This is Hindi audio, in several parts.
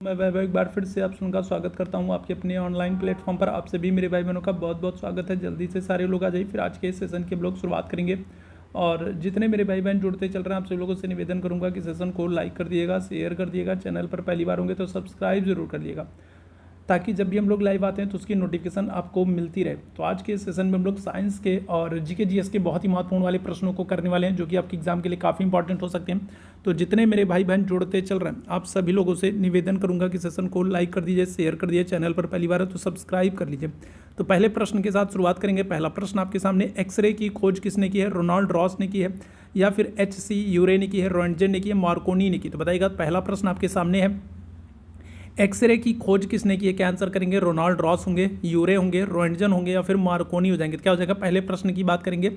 मैं वैभव एक बार फिर से आप सबका स्वागत करता हूं आपके अपने ऑनलाइन प्लेटफॉर्म पर। आप सभी मेरे भाई बहनों का बहुत बहुत स्वागत है। जल्दी से सारे लोग आ जाइए, फिर आज के इस सेशन के ब्लॉग शुरुआत करेंगे। और जितने मेरे भाई बहन जुड़ते चल रहे हैं, आप सभी लोगों से निवेदन करूंगा कि सेशन को लाइक कर दिएगा, शेयर कर दिएगा, चैनल पर पहली बार होंगे तो सब्सक्राइब जरूर कर दिएगा, ताकि जब भी हम लोग लाइव आते हैं तो उसकी नोटिफिकेशन आपको मिलती रहे। तो आज के सेशन में हम लोग साइंस के और जीके जीएस के बहुत ही महत्वपूर्ण वाले प्रश्नों को करने वाले हैं, जो कि आपके एग्जाम के लिए काफ़ी इंपॉर्टेंट हो सकते हैं। तो जितने मेरे भाई बहन जुड़ते चल रहे हैं, आप सभी लोगों से निवेदन करूंगा कि सेशन को लाइक कर दीजिए, शेयर कर दीजिए, चैनल पर पहली बार है तो सब्सक्राइब कर लीजिए। तो पहले प्रश्न के साथ शुरुआत करेंगे। पहला प्रश्न आपके सामने, एक्सरे की खोज किसने की है? रोनाल्ड रॉस ने की है, या फिर HC यूरे ने की है, रोएंटजेन ने की है, मार्कोनी ने की? तो बताइएगा। पहला प्रश्न आपके सामने है, एक्सरे की खोज किसने की है? क्या आंसर करेंगे? रोनाल्ड रॉस होंगे, यूरे होंगे, रोएंटजेन होंगे, या फिर मार्कोनी हो जाएंगे? तो क्या हो जाएगा? पहले प्रश्न की बात करेंगे,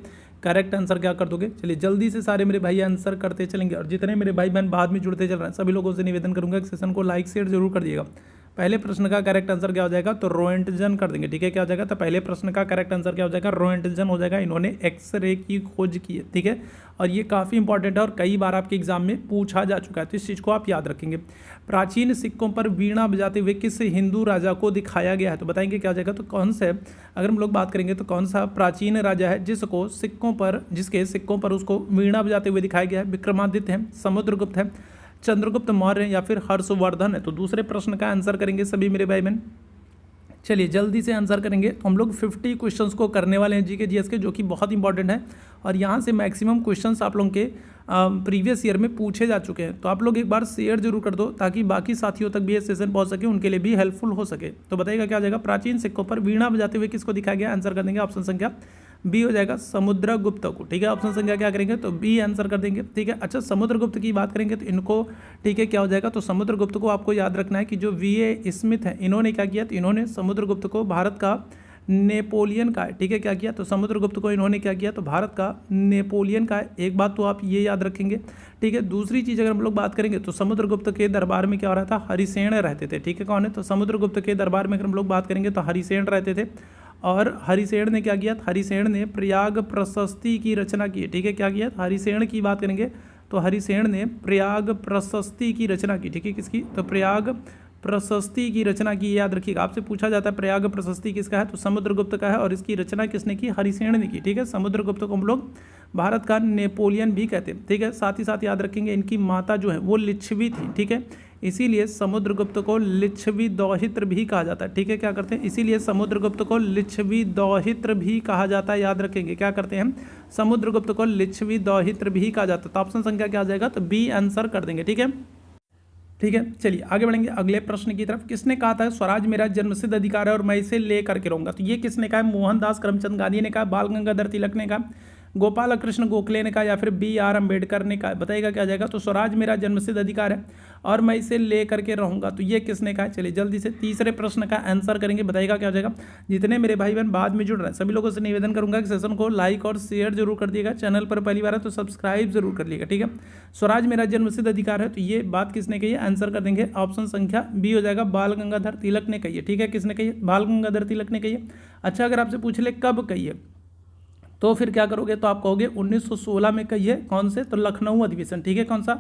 करेक्ट आंसर क्या कर दोगे? चलिए जल्दी से सारे मेरे भाई आंसर करते चलेंगे। और जितने मेरे भाई बहन बाद में जुड़ते चल रहे हैं, सभी लोगों से निवेदन करूंगा कि सेशन को लाइक शेयर जरूर कर दिएगा। पहले प्रश्न का करेक्ट आंसर क्या हो जाएगा? तो रोएंटजेन कर देंगे। ठीक है, क्या हो जाएगा? तो पहले प्रश्न का करेक्ट आंसर क्या हो जाएगा? रोएंटजेन हो जाएगा। इन्होंने एक्सरे की खोज की है। ठीक है, और ये काफ़ी इंपॉर्टेंट है और कई बार आपके एग्जाम में पूछा जा चुका है, तो इस चीज़ को आप याद रखेंगे। प्राचीन सिक्कों पर वीणा बजाते हुए किस हिंदू राजा को दिखाया गया है? तो बताएंगे क्या हो जाएगा? तो कौन सा, अगर हम लोग बात करेंगे तो कौन सा प्राचीन राजा है जिसको जिसके सिक्कों पर उसको वीणा बजाते हुए दिखाया गया है? विक्रमादित्य है, समुद्रगुप्त है, चंद्रगुप्त मौर्य, या फिर हर्षवर्धन है? तो दूसरे प्रश्न का आंसर करेंगे सभी मेरे भाई बहन। चलिए जल्दी से आंसर करेंगे। तो हम लोग 50 क्वेश्चंस को करने वाले हैं जीके जीएस के, जो कि बहुत इंपॉर्टेंट है। और यहाँ से मैक्सिमम क्वेश्चंस आप लोगों के प्रीवियस ईयर में पूछे जा चुके हैं। तो आप लोग एक बार शेयर जरूर कर दो, ताकि बाकी साथियों तक भी ये सेशन पहुँच सके, उनके लिए भी हेल्पफुल हो सके। तो बताइएगा क्या हो जाएगा? प्राचीन सिक्कों पर वीणा बजाते हुए किसको दिखाया गया? आंसर कर देंगे ऑप्शन संख्या बी हो जाएगा, समुद्रगुप्त को। ठीक है, ऑप्शन संख्या क्या करेंगे? तो बी आंसर कर देंगे। ठीक है, अच्छा समुद्रगुप्त की बात करेंगे तो इनको, ठीक है, क्या हो जाएगा? तो समुद्रगुप्त को आपको याद रखना है कि जो V.A. स्मिथ है, इन्होंने क्या किया? तो इन्होंने समुद्रगुप्त को भारत का नेपोलियन का, ठीक है, क्या किया? तो समुद्रगुप्त को इन्होंने क्या किया? तो भारत का नेपोलियन का। एक बात तो आप ये याद रखेंगे। ठीक है, दूसरी चीज़ अगर हम लोग बात करेंगे तो समुद्रगुप्त के दरबार में क्या हो रहा था? हरिसेन रहते थे। ठीक है, कौन है? तो समुद्रगुप्त के दरबार में अगर हम लोग बात करेंगे तो हरिसेन रहते थे। और हरिसेन ने क्या किया? हरिसेन ने प्रयाग प्रशस्ति की रचना की है। ठीक है, क्या किया? हरिसेन की बात करेंगे तो हरिसेन ने प्रयाग प्रशस्ति की रचना की। ठीक है, किसकी? तो प्रयाग प्रशस्ति की रचना की। याद रखिएगा, आपसे पूछा जाता है प्रयाग प्रशस्ति किसका है? तो समुद्रगुप्त का है। और इसकी रचना किसने की? हरिसेन ने की। ठीक है, समुद्रगुप्त को हम लोग भारत का नेपोलियन भी कहते हैं। ठीक है, साथ ही साथ याद रखेंगे इनकी माता जो है वो लिच्छवी थी। ठीक है, इसीलिए समुद्रगुप्त को लिच्छवी दौहित्र भी कहा जाता है। ठीक है, क्या करते हैं? इसीलिए समुद्रगुप्त को लिच्छवी दौहित्र भी कहा जाता है। याद रखेंगे, क्या करते हैं? समुद्रगुप्त को लिच्छवी दौहित्र भी कहा जाता है। तो ऑप्शन संख्या क्या आ जाएगा? तो बी आंसर कर देंगे। ठीक है, ठीक है, चलिए आगे बढ़ेंगे अगले प्रश्न की तरफ। किसने कहा था स्वराज मेरा जन्मसिद्ध अधिकार है और मैं इसे ले करके रहूंगा? तो ये किसने कहा? मोहनदास करमचंद गांधी ने कहा, बाल गंगाधर तिलक ने कहा, गोपाल कृष्ण गोखले ने कहा, या फिर B.R. अम्बेडकर ने कहा? बताइएगा क्या जाएगा? तो स्वराज मेरा जन्मसिद्ध अधिकार है और मैं इसे ले करके रहूंगा, तो ये किसने कहा? चलिए जल्दी से तीसरे प्रश्न का आंसर करेंगे। बताइएगा क्या हो जाएगा? जितने मेरे भाई बहन बाद में जुड़ रहे हैं, सभी लोगों से निवेदन करूंगा कि सेशन को लाइक और शेयर जरूर कर दिएगा। चैनल पर पहली बार है तो सब्सक्राइब जरूर कर लिएगा। ठीक है, स्वराज मेरा जन्मसिद्ध अधिकार है, तो ये बात किसने कही है? आंसर कर देंगे ऑप्शन संख्या बी हो जाएगा, बाल गंगाधर तिलक ने कही है। ठीक है, किसने कही है? बाल गंगाधर तिलक ने कही है। अच्छा, अगर आपसे पूछ ले कब कही है, तो फिर क्या करोगे? तो आप कहोगे 1916 में कही है। कौन से? तो लखनऊ अधिवेशन। ठीक है, कौन सा?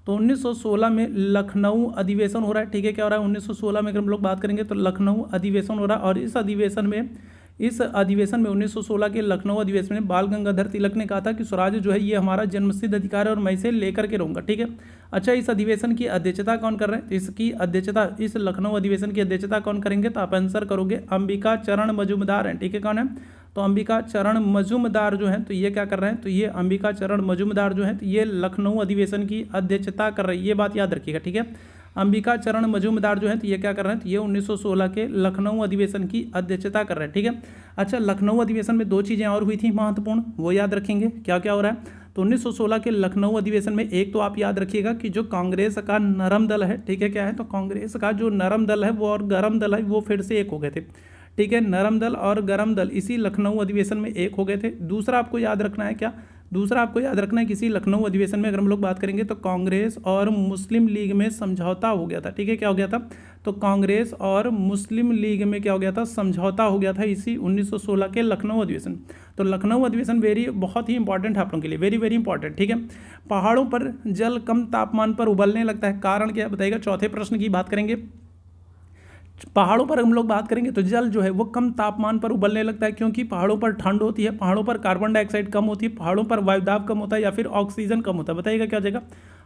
तो 1916 में लखनऊ अधिवेशन हो रहा है। ठीक है, क्या हो रहा है? 1916 में अगर हम लोग बात करेंगे तो लखनऊ अधिवेशन हो रहा है। और इस अधिवेशन में 1916 के लखनऊ अधिवेशन में बाल गंगाधर तिलक ने कहा था कि स्वराज जो है ये हमारा जन्मसिद्ध अधिकार है और मैं इसे लेकर के रहूंगा। ठीक है, अच्छा इस अधिवेशन की अध्यक्षता कौन कर रहे हैं? तो इसकी अध्यक्षता, इस लखनऊ अधिवेशन की अध्यक्षता कौन करेंगे? तो आप आंसर करोगे अंबिका चरण मजूमदार हैं। ठीक है, कौन है? तो अंबिका चरण मजूमदार जो है, तो ये क्या कर रहे हैं? तो ये अंबिका चरण मजूमदार जो है, तो ये लखनऊ अधिवेशन की अध्यक्षता कर रहे हैं। ये बात याद रखिएगा। ठीक है, अंबिका चरण मजूमदार जो है, तो ये क्या कर रहे हैं? तो ये 1916 के लखनऊ अधिवेशन की अध्यक्षता कर रहे हैं। ठीक है, अच्छा लखनऊ अधिवेशन में दो चीज़ें और हुई थी महत्वपूर्ण, वो याद रखेंगे। क्या क्या हो रहा है? तो 1916 के लखनऊ अधिवेशन में एक तो आप याद रखिएगा कि जो कांग्रेस का नरम दल है, ठीक है, क्या है? तो कांग्रेस का जो नरम दल है वो और गरम दल है वो फिर से एक हो गए थे। ठीक है, नरम दल और गरम दल इसी लखनऊ अधिवेशन में एक हो गए थे। दूसरा आपको याद रखना है क्या? दूसरा आपको याद रखना है, किसी लखनऊ अधिवेशन में अगर हम लोग बात करेंगे तो कांग्रेस और मुस्लिम लीग में समझौता हो गया था। ठीक है, क्या हो गया था? तो कांग्रेस और मुस्लिम लीग में क्या हो गया था? समझौता हो गया था इसी 1916 के लखनऊ अधिवेशन। तो लखनऊ अधिवेशन बहुत ही इंपॉर्टेंट है आप लोगों के लिए, वेरी वेरी इंपॉर्टेंट। ठीक है, पहाड़ों पर जल कम तापमान पर उबलने लगता है, कारण क्या बताइएगा? चौथे प्रश्न की बात करेंगे। पहाड़ों पर हम लोग बात करेंगे तो जल जो है वो कम तापमान पर उबलने लगता है, क्योंकि पहाड़ों पर ठंड होती है, पहाड़ों पर कार्बन डाइऑक्साइड कम होती है, पहाड़ों पर वायुदाब कम होता है, या फिर ऑक्सीजन कम होता है। बताइएगा क्या हो जाएगा?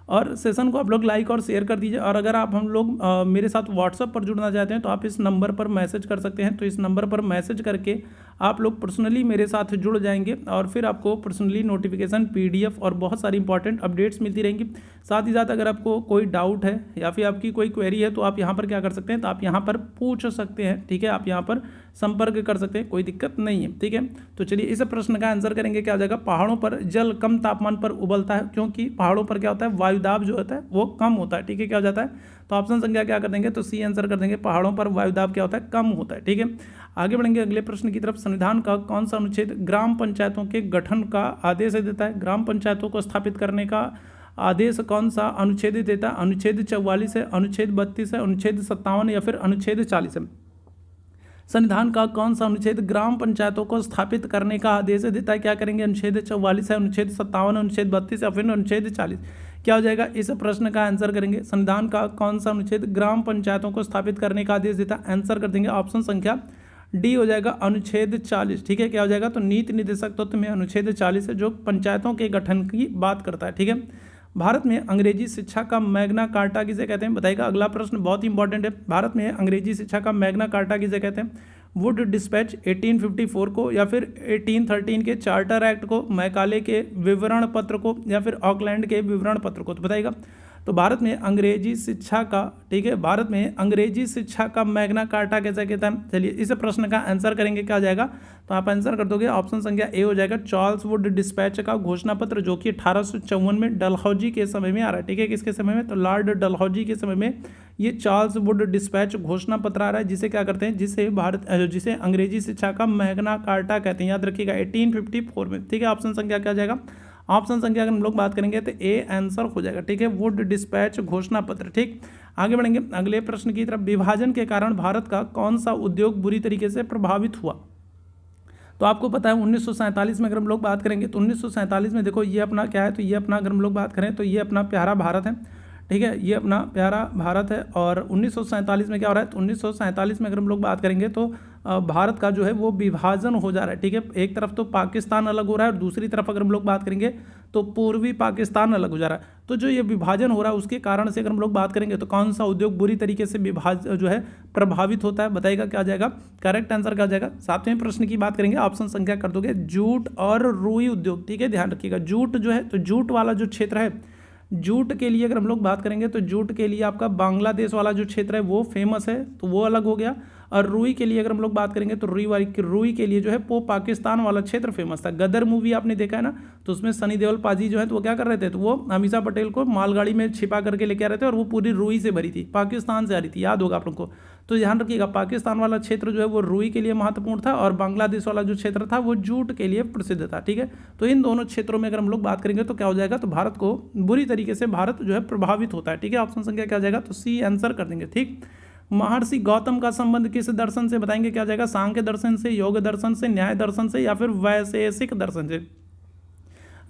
और सेशन को आप लोग लाइक और शेयर कर दीजिए। और अगर आप हम लोग मेरे साथ व्हाट्सएप पर जुड़ना चाहते हैं तो आप इस नंबर पर मैसेज कर सकते हैं। तो इस नंबर पर मैसेज करके आप लोग पर्सनली मेरे साथ जुड़ जाएंगे और फिर आपको पर्सनली नोटिफिकेशन, पीडीएफ और बहुत सारी इंपॉर्टेंट अपडेट्स मिलती रहेंगी। साथ ही साथ अगर आपको कोई डाउट है या फिर आपकी कोई क्वेरी है तो आप यहाँ पर क्या कर सकते हैं? तो आप यहाँ पर पूछ सकते हैं। ठीक है, आप यहाँ पर संपर्क कर सकते हैं, कोई दिक्कत नहीं है। ठीक है, तो चलिए इस प्रश्न का आंसर करेंगे। क्या हो जाएगा? पहाड़ों पर जल कम तापमान पर उबलता है, क्योंकि पहाड़ों पर क्या होता है? वायुदाब जो होता है वो कम होता है। ठीक है, क्या हो जाता है? तो ऑप्शन संख्या क्या कर देंगे? तो सी आंसर कर देंगे। पहाड़ों पर वायुदाब क्या होता है? कम होता है। ठीक है, आगे बढ़ेंगे अगले प्रश्न की तरफ। संविधान का कौन सा अनुच्छेद ग्राम पंचायतों के गठन का आदेश देता है? ग्राम पंचायतों को स्थापित करने का आदेश कौन सा अनुच्छेद देता है? अनुच्छेद 44 है, अनुच्छेद 32 है, अनुच्छेद 57 या फिर अनुच्छेद 40 है? संविधान का कौन सा अनुच्छेद ग्राम पंचायतों को स्थापित करने का आदेश देता है? क्या करेंगे? अनुच्छेद 44 है, अनुच्छेद 57, अनुच्छेद 32 या फिर अनुच्छेद 40? क्या हो जाएगा? इस प्रश्न का आंसर करेंगे। संविधान का कौन सा अनुच्छेद ग्राम पंचायतों को स्थापित करने का आदेश देता है? आंसर कर देंगे ऑप्शन संख्या डी हो जाएगा, अनुच्छेद 40। ठीक है, क्या हो जाएगा? तो नीति निर्देशक तत्व में अनुच्छेद 40 है जो पंचायतों के गठन की बात करता है। ठीक है, भारत में अंग्रेजी शिक्षा का मैग्ना कार्टा किसे कहते हैं? बताइएगा। अगला प्रश्न बहुत ही इंपॉर्टेंट है। भारत में अंग्रेजी शिक्षा का मैग्ना कार्टा किसे कहते हैं? वुड डिस्पैच 1854 को, या फिर 1813 के चार्टर एक्ट को, मैकाले के विवरण पत्र को, या फिर ऑकलैंड के विवरण पत्र को? तो बताइएगा। तो भारत में अंग्रेजी शिक्षा का, ठीक है, भारत में अंग्रेजी शिक्षा का मैग्ना कार्टा कैसे कहता है? चलिए इस प्रश्न का आंसर करेंगे। क्या हो जाएगा? तो आप आंसर कर दोगे ऑप्शन संख्या ए हो जाएगा, चार्ल्स वुड डिस्पैच का घोषणा पत्र, जो कि 1854 में डलहौजी के समय में आ रहा है। ठीक है, किसके समय में? तो लॉर्ड डलहौजी के समय में ये चार्ल्स वुड डिस्पैच घोषणा पत्र आ रहा है, जिसे क्या करते हैं? जिसे अंग्रेजी शिक्षा का मैग्ना कार्टा कहते हैं। याद रखिएगा 1854 में। ठीक है, ऑप्शन संख्या क्या हो जाएगा? ऑप्शन संख्या अगर हम लोग बात करेंगे तो ए आंसर हो जाएगा। ठीक है, वुड डिस्पैच घोषणा पत्र। ठीक, आगे बढ़ेंगे अगले प्रश्न की तरफ। विभाजन के कारण भारत का कौन सा उद्योग बुरी तरीके से प्रभावित हुआ? तो आपको पता है 1947 में अगर हम लोग बात करेंगे तो 1947 में देखो ये अपना क्या है? तो ये अपना अगर हम लोग बात करें तो ये अपना प्यारा भारत है। ठीक है, ये अपना प्यारा भारत है। और 1947 में क्या हो रहा है? तो 1947 में अगर हम लोग बात करेंगे तो भारत का जो है वो विभाजन हो जा रहा है। ठीक है, एक तरफ तो पाकिस्तान अलग हो रहा है और दूसरी तरफ अगर हम लोग बात करेंगे तो पूर्वी पाकिस्तान अलग हो जा रहा है। तो जो ये विभाजन हो रहा है उसके कारण से अगर हम लोग बात करेंगे तो कौन सा उद्योग बुरी तरीके से जो है प्रभावित होता है? बताइएगा क्या आ जाएगा? करेक्ट आंसर क्या आ जाएगा? सातवें प्रश्न की बात करेंगे, ऑप्शन संख्या कर दोगे जूट और रुई उद्योग। ठीक है, ध्यान रखिएगा। जूट जो है तो जूट वाला जो क्षेत्र है, जूट के लिए अगर हम लोग बात करेंगे तो जूट के लिए आपका बांग्लादेश वाला जो क्षेत्र है वो फेमस है, तो वो अलग हो गया। और रुई के लिए अगर हम लोग बात करेंगे तो रुई के लिए जो है वो पाकिस्तान वाला क्षेत्र फेमस था। गदर मूवी आपने देखा है ना, तो उसमें सनी देओल पाजी जो है तो वो क्या कर रहे थे? तो वो अमीषा पटेल को मालगाड़ी में छिपा करके लेके आ रहे थे और वो पूरी रुई से भरी थी, पाकिस्तान से आ रही थी। याद होगा आप लोग को। तो ध्यान रखिएगा, पाकिस्तान वाला क्षेत्र जो है वो रुई के लिए महत्वपूर्ण था और बांग्लादेश वाला जो क्षेत्र था वो जूट के लिए प्रसिद्ध था। ठीक है, तो इन दोनों क्षेत्रों में अगर हम लोग बात करेंगे तो क्या हो जाएगा? तो भारत को बुरी तरीके से भारत जो है प्रभावित होता है। ठीक है, ऑप्शन संख्या क्या हो जाएगा? तो सी आंसर कर देंगे। ठीक, महर्षि गौतम का संबंध किस दर्शन से? बताएंगे क्या हो जाएगा? सांख्य दर्शन से, योग दर्शन से, न्याय दर्शन से, या फिर वैशेषिक दर्शन से?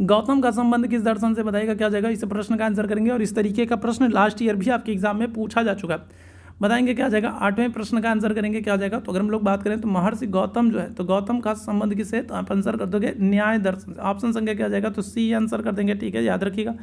गौतम का संबंध किस दर्शन से? बताइएगा क्या हो जाएगा? इस प्रश्न का आंसर करेंगे। और इस तरीके का प्रश्न लास्ट ईयर भी आपके एग्जाम में पूछा जा चुका है। बताएंगे क्या हो जाएगा? आठवें प्रश्न का आंसर करेंगे। क्या हो जाएगा? तो अगर हम लोग बात करें तो महर्षि गौतम जो है तो गौतम का संबंध किससे? तो आप आंसर कर दोगे न्याय दर्शन से। ऑप्शन संख्या क्या हो जाएगा? तो सी आंसर कर देंगे। ठीक है, याद रखिएगा।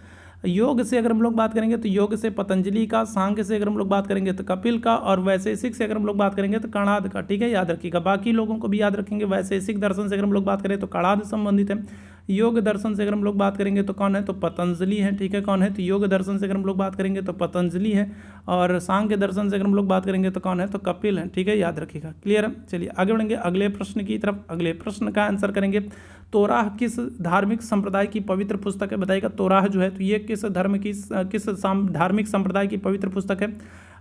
योग से अगर हम लोग बात करेंगे तो योग से पतंजलि का, सांख्य से अगर हम लोग बात करेंगे तो कपिल का, और वैशेषिक से अगर हम लोग बात करेंगे तो कणाद का। ठीक है, याद रखिएगा। बाकी लोगों को भी याद रखेंगे। वैशेषिक दर्शन से अगर हम लोग बात करें तो कणाद संबंधित है। योग दर्शन से अगर हम लोग बात करेंगे तो कौन है? तो पतंजलि है। ठीक है, कौन है? तो योग दर्शन से अगर हम लोग बात करेंगे तो पतंजलि है। और सांख्य दर्शन से अगर हम लोग बात करेंगे तो कौन है? तो कपिल है। ठीक है, याद रखिएगा। क्लियर है? चलिए आगे बढ़ेंगे अगले प्रश्न की तरफ। अगले प्रश्न का आंसर करेंगे। तोराह किस धार्मिक संप्रदाय की पवित्र पुस्तक है? बताइएगा। तोराह जो है तो ये किस धार्मिक संप्रदाय की पवित्र पुस्तक है?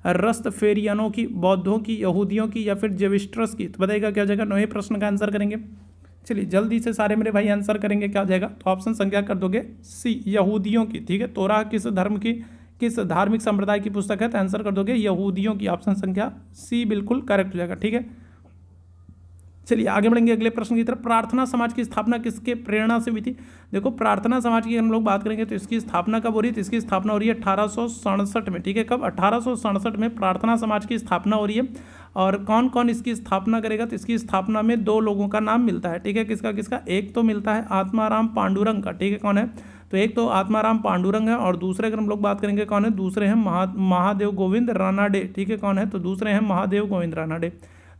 रस्तफेरियनों की, बौद्धों की, यहूदियों की, या फिर जेविस्ट्रस की? तो बताइएगा क्या हो जाएगा? नए प्रश्न का आंसर करेंगे। चलिए जल्दी से सारे मेरे भाई आंसर करेंगे, क्या हो जाएगा? तो ऑप्शन संख्या कर दोगे सी, यहूदियों की। ठीक है, तोराह किस धर्म की, किस धार्मिक संप्रदाय की पुस्तक है? तो आंसर कर दोगे यहूदियों की। ऑप्शन संख्या सी बिल्कुल करेक्ट हो जाएगा। ठीक है, चलिए आगे बढ़ेंगे अगले प्रश्न की तरफ। प्रार्थना समाज की स्थापना किसके प्रेरणा से हुई थी? देखो प्रार्थना समाज की हम लोग बात करेंगे तो इसकी स्थापना कब हो रही है? तो इसकी स्थापना हो रही है 1867 में। ठीक है, कब? 1867 में प्रार्थना समाज की स्थापना हो रही है। और कौन कौन इसकी स्थापना करेगा? तो इसकी स्थापना में दो लोगों का नाम मिलता है। ठीक है, किसका किसका? एक तो मिलता है आत्माराम पांडुरंग का। ठीक है, कौन है? तो एक तो आत्माराम पांडुरंग है, और दूसरे अगर हम लोग बात करेंगे कौन है? दूसरे हैं महादेव गोविंद रानाडे। ठीक है, कौन है? तो दूसरे हैं महादेव गोविंद रानाडे।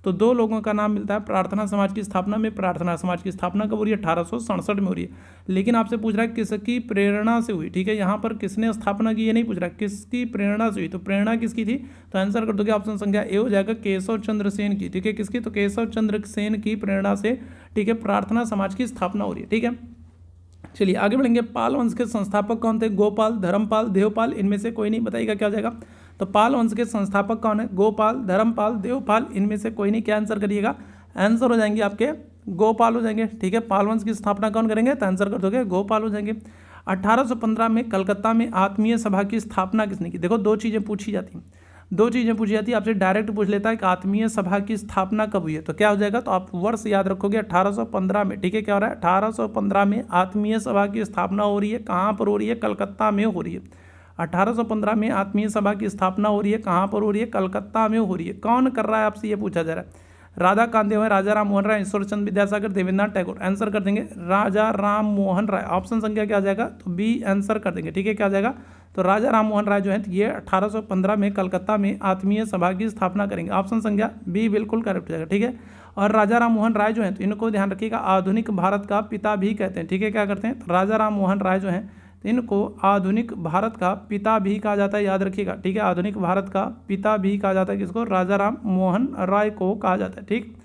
तो दो लोगों का नाम मिलता है प्रार्थना समाज की स्थापना में। प्रार्थना समाज की स्थापना कब हो रही है? 1867 में हो रही है। लेकिन आपसे पूछ रहा है किसकी प्रेरणा से हुई। ठीक है, यहाँ पर किसने स्थापना की ये नहीं पूछ रहा, किसकी प्रेरणा से हुई। तो प्रेरणा किसकी थी? तो आंसर कर दोगे ऑप्शन संख्या ए हो जाएगा, केशव चंद्र सेन की। ठीक है, किसकी? तो केशव चंद्र सेन की प्रेरणा से, ठीक है, प्रार्थना समाज की स्थापना हो रही है। ठीक है, चलिए आगे बढ़ेंगे। पाल वंश के संस्थापक कौन थे? गोपाल, धर्मपाल, देवपाल, इनमें से कोई नहीं। बताइएगा क्या हो जाएगा? तो पाल वंश के संस्थापक कौन है? गोपाल, धर्मपाल, देवपाल, इनमें से कोई नहीं। क्या आंसर करिएगा? आंसर हो जाएंगे आपके गोपाल हो जाएंगे। ठीक है, पाल वंश की स्थापना कौन करेंगे? तो आंसर कर दोगे गोपाल हो जाएंगे। 1815 में कलकत्ता में आत्मीय सभा की स्थापना किसने की? देखो दो चीज़ें पूछी जाती हैं, दो चीज़ें पूछी जाती है आपसे। डायरेक्ट पूछ लेता है कि आत्मीय सभा की स्थापना कब हुई है, तो क्या हो जाएगा? तो आप वर्ष याद रखोगे 1815 में। ठीक है, क्या हो रहा है? 1815 में आत्मीय सभा की स्थापना हो रही है। कहाँ पर हो रही है? कलकत्ता में हो रही है। 1815 में आत्मीय सभा की स्थापना हो रही है। कहाँ पर हो रही है? कलकत्ता में हो रही है। कौन कर रहा है आपसे ये पूछा जा रहा है? राधा कांदेव है, राजा राम मोहन राय, ईश्वरचंद विद्यासागर, देवेंद्रनाथ टैगोर। आंसर कर देंगे राजा राम मोहन राय। ऑप्शन संख्या क्या आ जाएगा? तो बी आंसर कर देंगे। ठीक है, क्या आ जाएगा? तो राजा राम मोहन राय जो है ये 1815 में कलकत्ता में आत्मीय सभा की स्थापना करेंगे। ऑप्शन संख्या बी बिल्कुल करेक्ट हो जाएगा। ठीक है, और राजा राम मोहन राय जो है तो इनको ध्यान रखिएगा आधुनिक भारत का पिता भी कहते हैं। ठीक है, क्या करते हैं? तो राजा राम मोहन राय जो है इनको आधुनिक भारत का पिता भी कहा जाता है, याद रखिएगा। ठीक है, आधुनिक भारत का पिता भी कहा जाता है। किसको? राजा राम मोहन राय को कहा जाता है। ठीक,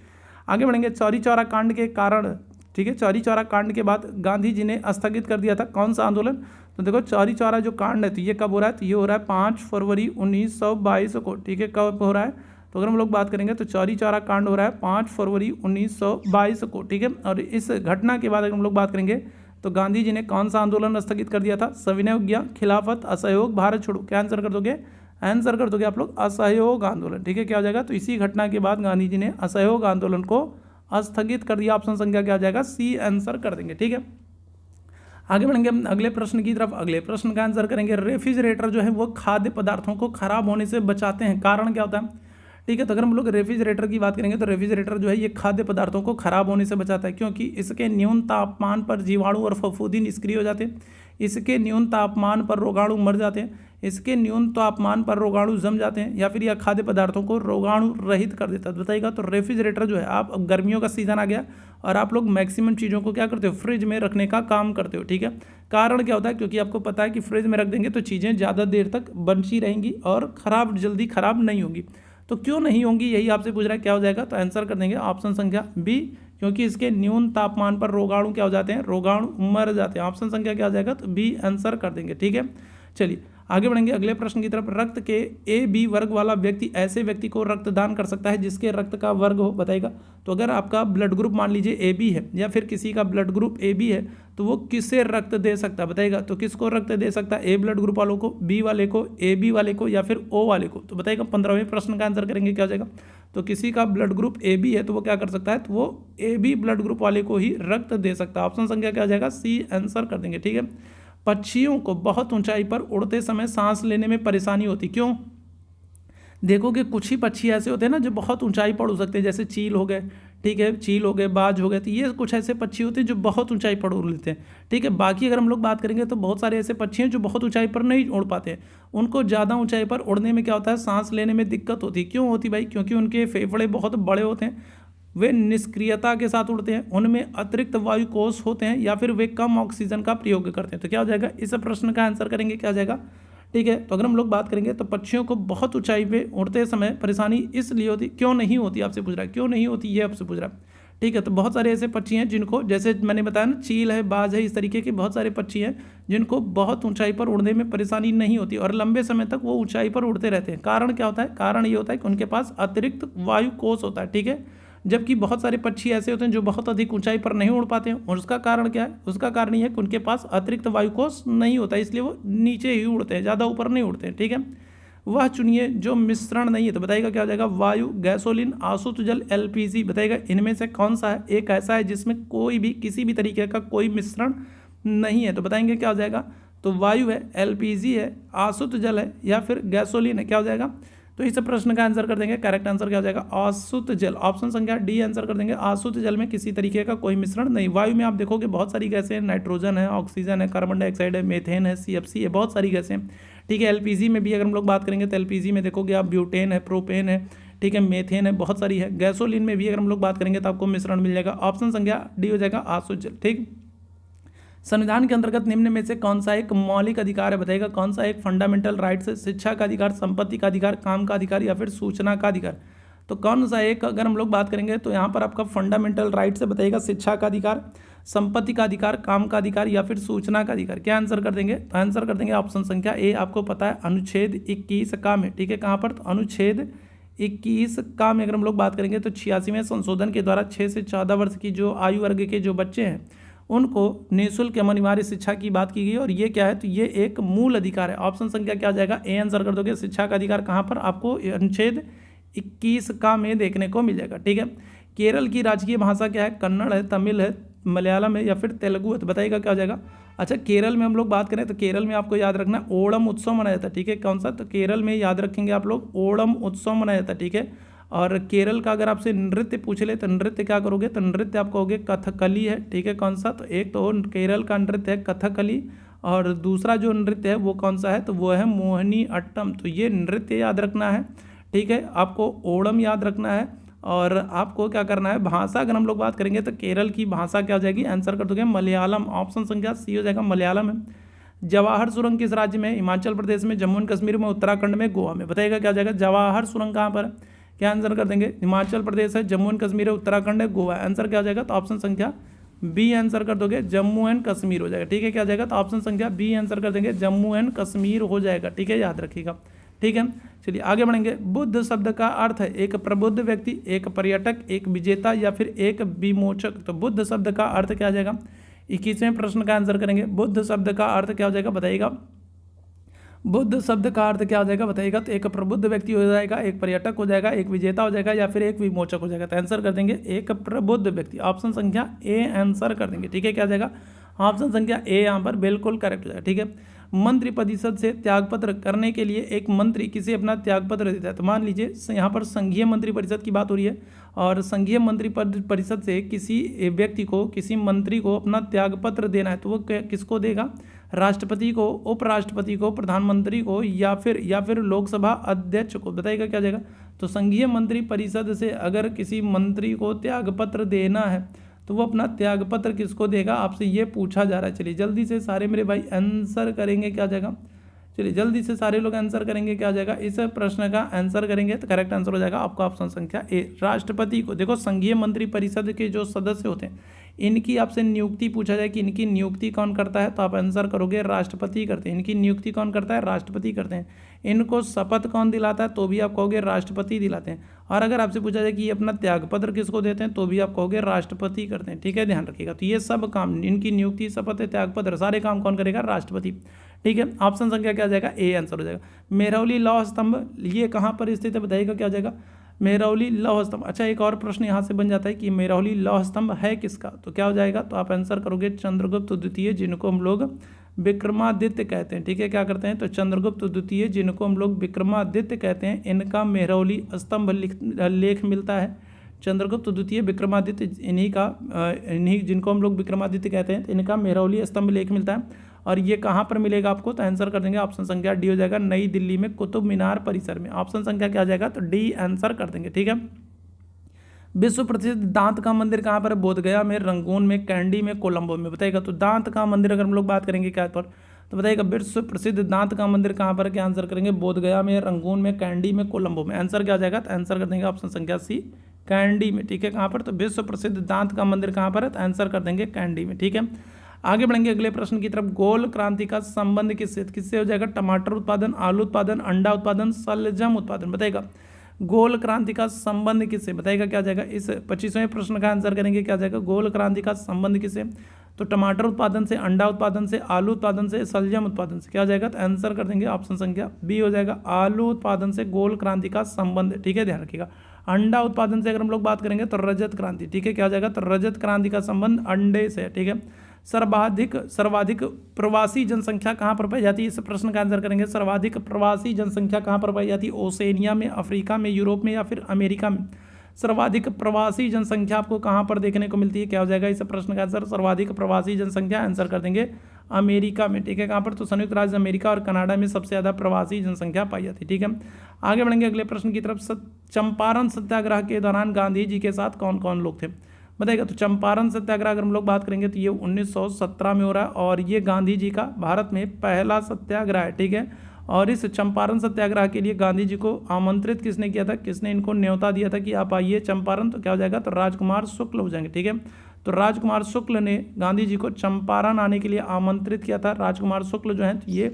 आगे बढ़ेंगे। चौरी चौरा कांड के कारण, ठीक है, चौरी चौरा कांड के बाद गांधी जी ने स्थगित कर दिया था कौन सा आंदोलन? तो देखो चौरी चौरा जो कांड है तो ये कब हो रहा है? तो ये हो रहा है 5 फरवरी 1922 को। ठीक है, कब हो रहा है? तो अगर हम लोग बात करेंगे तो चौरी चौरा कांड हो रहा है 5 फरवरी 1922 को। ठीक है, और इस घटना के बाद अगर हम लोग बात करेंगे तो गांधी जी ने कौन सा आंदोलन स्थगित कर दिया था? सविनय अवज्ञा, खिलाफत, असहयोग, भारत छोड़ो। क्या आंसर कर दोगे? आंसर कर दोगे आप लोग असहयोग आंदोलन। ठीक है, क्या हो जाएगा? तो इसी घटना के बाद गांधी जी ने असहयोग आंदोलन को स्थगित कर दिया। ऑप्शन संख्या क्या हो जाएगा? सी आंसर कर देंगे। ठीक है, आगे बढ़ेंगे हम अगले प्रश्न की तरफ। अगले प्रश्न का आंसर करेंगे। रेफ्रिजरेटर जो है वो खाद्य पदार्थों को खराब होने से बचाते हैं, कारण क्या होता है? ठीक है, तो अगर हम लोग रेफ्रिजरेटर की बात करेंगे तो रेफ्रिजरेटर जो है ये खाद्य पदार्थों को खराब होने से बचाता है, क्योंकि इसके न्यून तापमान पर जीवाणु और फफूंदी निष्क्रिय हो जाते हैं। इसके न्यून तापमान पर रोगाणु मर जाते हैं। इसके न्यून तापमान पर रोगाणु जम जाते हैं, या फिर यह खाद्य पदार्थों को रोगाणु रहित कर देता है। बताइएगा, तो रेफ्रिजरेटर जो है, आप अब गर्मियों का सीजन आ गया और आप लोग मैक्सिमम चीज़ों को क्या करते हो? फ्रिज में रखने का काम करते हो। ठीक है, कारण क्या होता है? क्योंकि आपको पता है कि फ्रिज में रख देंगे तो चीज़ें ज़्यादा देर तक बची रहेंगी और जल्दी खराब नहीं होंगी। तो क्यों नहीं होंगी, यही आपसे पूछ रहा है। क्या हो जाएगा? तो आंसर कर देंगे ऑप्शन संख्या बी, क्योंकि इसके न्यून तापमान पर रोगाणु क्या हो जाते हैं? रोगाणु मर जाते हैं। ऑप्शन संख्या क्या हो जाएगा? तो बी आंसर कर देंगे। ठीक है, चलिए आगे बढ़ेंगे अगले प्रश्न की तरफ। रक्त के ए बी वर्ग वाला व्यक्ति ऐसे व्यक्ति को रक्तदान कर सकता है जिसके रक्त का वर्ग हो। बताइएगा, तो अगर आपका ब्लड ग्रुप मान लीजिए ए बी है, या फिर किसी का ब्लड ग्रुप ए बी है, तो वो किसे रक्त दे सकता है? बताइएगा, तो किसको रक्त दे सकता है? ए ब्लड ग्रुप वालों को, बी वाले को, ए बी वाले को, या फिर ओ वाले को? तो बताइएगा, 15वें प्रश्न का आंसर करेंगे। क्या हो जाएगा? तो किसी का ब्लड ग्रुप ए बी है तो वो क्या कर सकता है? तो वो ए बी ब्लड ग्रुप वाले को ही रक्त दे सकता है। ऑप्शन संख्या क्या हो जाएगा? सी आंसर कर देंगे। ठीक है, पक्षियों को बहुत ऊंचाई पर उड़ते समय सांस लेने में परेशानी होती, क्यों? देखोगे कुछ ही पक्षी ऐसे होते हैं ना जो बहुत ऊंचाई पर उड़ सकते हैं, जैसे चील हो गए, ठीक है, चील हो गए, बाज हो गए, तो ये कुछ ऐसे पक्षी होते हैं जो बहुत ऊंचाई पर उड़ लेते हैं। ठीक है, बाकी अगर हम लोग बात करेंगे तो बहुत सारे ऐसे पक्षी हैं जो बहुत ऊंचाई पर नहीं उड़ पाते हैं। उनको ज़्यादा ऊंचाई पर उड़ने में क्या होता है? सांस लेने में दिक्कत होती है। क्यों होती भाई? क्योंकि उनके फेफड़े बहुत बड़े होते हैं, वे निष्क्रियता के साथ उड़ते हैं, उनमें अतिरिक्त वायु कोष होते हैं, या फिर वे कम ऑक्सीजन का प्रयोग करते हैं। तो क्या हो जाएगा? इस प्रश्न का आंसर करेंगे। क्या हो जाएगा? ठीक है, तो अगर हम लोग बात करेंगे तो पक्षियों को बहुत ऊंचाई पे उड़ते समय परेशानी इसलिए होती, क्यों नहीं होती? आपसे पूछ रहा है क्यों नहीं होती, ये आपसे पूछ रहा है। ठीक है, तो बहुत सारे ऐसे पक्षी हैं जिनको, जैसे मैंने बताया ना, चील है, बाज है, इस तरीके के बहुत सारे पक्षी हैं जिनको बहुत ऊंचाई पर उड़ने में परेशानी नहीं होती और लंबे समय तक वो ऊंचाई पर उड़ते रहते हैं। कारण क्या होता है? कारण ये होता है कि उनके पास अतिरिक्त वायु कोष होता है। ठीक है, जबकि बहुत सारे पक्षी ऐसे होते हैं जो बहुत अधिक ऊंचाई पर नहीं उड़ पाते हैं, और उसका कारण क्या है? उसका कारण ये है कि उनके पास अतिरिक्त वायुकोश नहीं होता, इसलिए वो नीचे ही उड़ते हैं, ज़्यादा ऊपर नहीं उड़ते हैं। ठीक है, वह चुनिए जो मिश्रण नहीं है, तो बताइएगा क्या हो जाएगा? वायु, गैसोलीन, आसुत जल, एलपीजी। बताइएगा इनमें से कौन सा है? एक ऐसा है जिसमें कोई भी किसी भी तरीके का कोई मिश्रण नहीं है, तो बताएंगे क्या हो जाएगा? तो वायु है, एलपीजी है, आसुत जल है, या फिर गैसोलीन है। क्या हो जाएगा? तो इस प्रश्न का आंसर कर देंगे, करेक्ट आंसर क्या हो जाएगा? आसुत जल। ऑप्शन संख्या डी आंसर कर देंगे। आसुत जल में किसी तरीके का कोई मिश्रण नहीं। वायु में आप देखोगे बहुत सारी गैसें हैं, नाइट्रोजन है, ऑक्सीजन है, कार्बन डाइऑक्साइड है, मीथेन है, सीएफसी है, बहुत सारी गैसें हैं। ठीक है, एलपीजी में भी अगर हम लोग बात करेंगे तो एलपीजी में देखोगे आप ब्यूटेन है, प्रोपेन है, ठीक है, मेथेन है, बहुत सारी है। गैसोलीन में भी अगर हम लोग बात करेंगे तो आपको मिश्रण मिल जाएगा। ऑप्शन संख्या डी हो जाएगा आसुत जल। ठीक, संविधान के अंतर्गत निम्न में से कौन सा एक मौलिक अधिकार है? बताइएगा कौन सा एक फंडामेंटल राइट्स है? शिक्षा का अधिकार, संपत्ति का अधिकार, काम का अधिकार, या फिर सूचना का अधिकार? तो कौन सा एक अगर हम लोग बात करेंगे तो यहाँ पर आपका फंडामेंटल राइट्स है। बताइएगा शिक्षा का अधिकार, संपत्ति का अधिकार, काम का अधिकार, या फिर सूचना का अधिकार? क्या आंसर कर देंगे? तो आंसर कर देंगे ऑप्शन संख्या ए। आपको पता है अनुच्छेद 21 का में, ठीक है, कहाँ पर? तो अनुच्छेद 21 का में अगर हम लोग बात करेंगे तो 86वें संशोधन के द्वारा 6 से 14 वर्ष की जो आयु वर्ग के जो बच्चे हैं उनको निःशुल्क एवं अनिवार्य शिक्षा की बात की गई, और ये क्या है? तो ये एक मूल अधिकार है। ऑप्शन संख्या क्या आ जाएगा? ए आंसर कर दोगे। शिक्षा का अधिकार कहाँ पर? आपको अनुच्छेद 21 का में देखने को मिल जाएगा। ठीक है, केरल की राजकीय भाषा क्या है? कन्नड़ है, तमिल है, मलयालम है, या फिर तेलुगु है? तो बताइएगा क्या हो जाएगा? अच्छा, केरल में हम लोग बात करें तो केरल में आपको याद रखना ओणम उत्सव मनाया जाता है। ठीक है, कौन सा? तो केरल में याद रखेंगे आप लोग ओणम उत्सव मनाया जाता है। ठीक है, और केरल का अगर आपसे नृत्य पूछ ले तो नृत्य क्या करोगे? तो नृत्य आप कहोगे कथकली है। ठीक है, कौन सा? तो एक तो केरल का नृत्य है कथकली, और दूसरा जो नृत्य है वो कौन सा है? तो वो है मोहिनी अट्टम। तो ये नृत्य याद रखना है। ठीक है, आपको ओणम याद रखना है, और आपको क्या करना है? भाषा अगर हम लोग बात करेंगे तो केरल की भाषा क्या हो जाएगी? आंसर कर दोगे मलयालम। ऑप्शन संख्या सी हो जाएगा, मलयालम है। जवाहर सुरंग किस राज्य में? हिमाचल प्रदेश में, जम्मू एंड कश्मीर में, उत्तराखंड में, गोवा में? बताइएगा क्या हो जाएगा? जवाहर सुरंग कहाँ पर है? क्या आंसर कर देंगे? हिमाचल प्रदेश है, जम्मू एंड कश्मीर है, उत्तराखंड है, गोवा है। आंसर क्या हो जाएगा? तो ऑप्शन संख्या बी आंसर कर दोगे, जम्मू एंड कश्मीर हो जाएगा। ठीक है, क्या हो जाएगा? तो ऑप्शन संख्या बी आंसर कर देंगे, जम्मू एंड कश्मीर हो जाएगा। ठीक है, याद रखिएगा। ठीक है, चलिए आगे बढ़ेंगे। बुद्ध शब्द का अर्थ है एक प्रबुद्ध व्यक्ति, एक पर्यटक, एक विजेता, या फिर एक विमोचक? तो बुद्ध शब्द का अर्थ क्या हो जाएगा? 21वें प्रश्न का आंसर करेंगे। बुद्ध शब्द का अर्थ क्या हो जाएगा? बताइएगा। बुद्ध शब्द का अर्थ क्या हो जाएगा? बताइएगा। तो एक प्रबुद्ध व्यक्ति हो जाएगा, एक पर्यटक हो जाएगा, एक विजेता हो जाएगा, या फिर एक विमोचक हो जाएगा? तो आंसर कर देंगे एक प्रबुद्ध व्यक्ति। ऑप्शन संख्या ए आंसर कर देंगे। ठीक है, क्या हो जाएगा? ऑप्शन संख्या ए यहाँ पर बिल्कुल करेक्ट हो जाएगा। ठीक है, मंत्रिपरिषद से त्यागपत्र करने के लिए एक मंत्री किसे अपना त्यागपत्र देता है? तो मान लीजिए यहाँ पर संघीय मंत्रिपरिषद की बात हो रही है, और संघीय मंत्रिपरिषद से किसी व्यक्ति को, किसी मंत्री को अपना त्यागपत्र देना है, तो वो किसको देगा? राष्ट्रपति को, उपराष्ट्रपति को, प्रधानमंत्री को, या फिर लोकसभा अध्यक्ष को? बताइएगा क्या जाएगा? तो संघीय मंत्रिपरिषद से अगर किसी मंत्री को त्यागपत्र देना है तो वो अपना त्यागपत्र किसको देगा? आपसे ये पूछा जा रहा है। चलिए जल्दी से सारे मेरे भाई आंसर करेंगे, क्या जाएगा? चलिए जल्दी से सारे लोग आंसर करेंगे, क्या जाएगा? इस प्रश्न का आंसर करेंगे तो करेक्ट आंसर हो जाएगा आपका ऑप्शन संख्या ए, राष्ट्रपति को। देखो, संघीय मंत्रिपरिषद के जो सदस्य होते हैं इनकी आपसे नियुक्ति पूछा जाए कि इनकी नियुक्ति कौन करता है, तो आप आंसर करोगे राष्ट्रपति करते हैं। इनकी नियुक्ति कौन करता है? राष्ट्रपति करते हैं। इनको शपथ कौन दिलाता है? तो भी आप कहोगे राष्ट्रपति दिलाते हैं। और अगर आपसे पूछा जाए कि ये अपना त्यागपत्र किसको देते हैं, तो भी आप कहोगे राष्ट्रपति करते हैं। ठीक है, ध्यान रखिएगा। तो ये सब काम, इनकी नियुक्ति, शपथ, त्यागपत्र, सारे काम कौन करेगा? राष्ट्रपति। ठीक है, ऑप्शन संख्या क्या जाएगा? ए आंसर हो जाएगा। मेहरौली लौह स्तंभ ये कहाँ पर स्थित है? बताइएगा क्या जाएगा? मेहरौली लौह स्तंभ। अच्छा, एक और प्रश्न यहाँ से बन जाता है कि मेहरौली लौह स्तंभ है किसका? तो क्या हो जाएगा? तो आप आंसर करोगे चंद्रगुप्त द्वितीय, जिनको हम लोग विक्रमादित्य कहते हैं। ठीक है, क्या करते हैं? तो चंद्रगुप्त द्वितीय, जिनको हम लोग विक्रमादित्य कहते हैं, इनका मेहरौली स्तंभ लेख मिलता है। चंद्रगुप्त द्वितीय, विक्रमादित्य, इन्हीं जिनको हम लोग विक्रमादित्य कहते हैं, तो इनका मेहरौली स्तंभ लेख मिलता है। और ये कहाँ पर मिलेगा आपको? तो आंसर कर देंगे ऑप्शन संख्या डी हो जाएगा, नई दिल्ली में कुतुब मीनार परिसर में। ऑप्शन संख्या क्या आ जाएगा? तो डी आंसर कर देंगे। ठीक है, विश्व प्रसिद्ध दांत का मंदिर कहाँ पर है? बोधगया में, रंगून में, कैंडी में, कोलंबो में? बताइएगा। तो दांत का मंदिर अगर हम लोग बात करेंगे क्या पर, तो बताइएगा विश्व प्रसिद्ध दांत का मंदिर कहाँ पर है? क्या आंसर करेंगे? बोधगया में, रंगून में, कैंडी में, कोलंबो में। आंसर क्या आ जाएगा? तो आंसर कर देंगे ऑप्शन संख्या सी, कैंडी में। ठीक है, कहाँ पर? तो विश्व प्रसिद्ध दांत का मंदिर कहाँ पर है? तो आंसर कर देंगे कैंडी में। ठीक है, आगे बढ़ेंगे अगले प्रश्न की तरफ। गोल क्रांति का संबंध किससे हो जाएगा? टमाटर उत्पादन, आलू उत्पादन, अंडा उत्पादन, शलजम उत्पादन? बताइएगा। गोल क्रांति का संबंध किससे, बताइएगा क्या जाएगा। इस 25वें प्रश्न का आंसर करेंगे, क्या जाएगा, गोल क्रांति का संबंध किससे। तो टमाटर उत्पादन से, अंडा उत्पादन से, आलू उत्पादन से, शलजम उत्पादन से, क्या हो जाएगा, तो आंसर कर देंगे ऑप्शन संख्या बी हो जाएगा, आलू उत्पादन से गोल क्रांति का संबंध। ठीक है, ध्यान रखिएगा। अंडा उत्पादन से अगर हम लोग बात करेंगे तो रजत क्रांति। ठीक है, क्या हो जाएगा, तो रजत क्रांति का संबंध अंडे से। ठीक है, सर्वाधिक प्रवासी जनसंख्या कहाँ पर पाई जाती है, इस प्रश्न का आंसर करेंगे। सर्वाधिक प्रवासी जनसंख्या कहाँ पर पाई जाती है, ओसेनिया में, अफ्रीका में, यूरोप में या फिर अमेरिका में। सर्वाधिक प्रवासी जनसंख्या आपको कहाँ पर देखने को मिलती है, क्या हो जाएगा इस प्रश्न का आंसर, सर्वाधिक प्रवासी जनसंख्या, आंसर कर देंगे अमेरिका में। ठीक है, कहाँ पर, तो संयुक्त राज्य अमेरिका और कनाडा में सबसे ज़्यादा प्रवासी जनसंख्या पाई जाती है। ठीक है, आगे बढ़ेंगे अगले प्रश्न की तरफ। चंपारण सत्याग्रह के दौरान गांधी जी के साथ कौन कौन लोग थे, बताइएगा। तो चंपारण सत्याग्रह अगर हम लोग बात करेंगे तो ये 1917 में हो रहा है और ये गांधी जी का भारत में पहला सत्याग्रह है। ठीक है, और इस चंपारण सत्याग्रह के लिए गांधी जी को आमंत्रित किसने किया था, किसने इनको न्योता दिया था कि आप आइए चंपारण, तो क्या हो जाएगा, तो राजकुमार शुक्ल हो जाएंगे। ठीक है, तो राजकुमार शुक्ल ने गांधी जी को चंपारण आने के लिए आमंत्रित किया था। राजकुमार शुक्ल जो हैं तो ये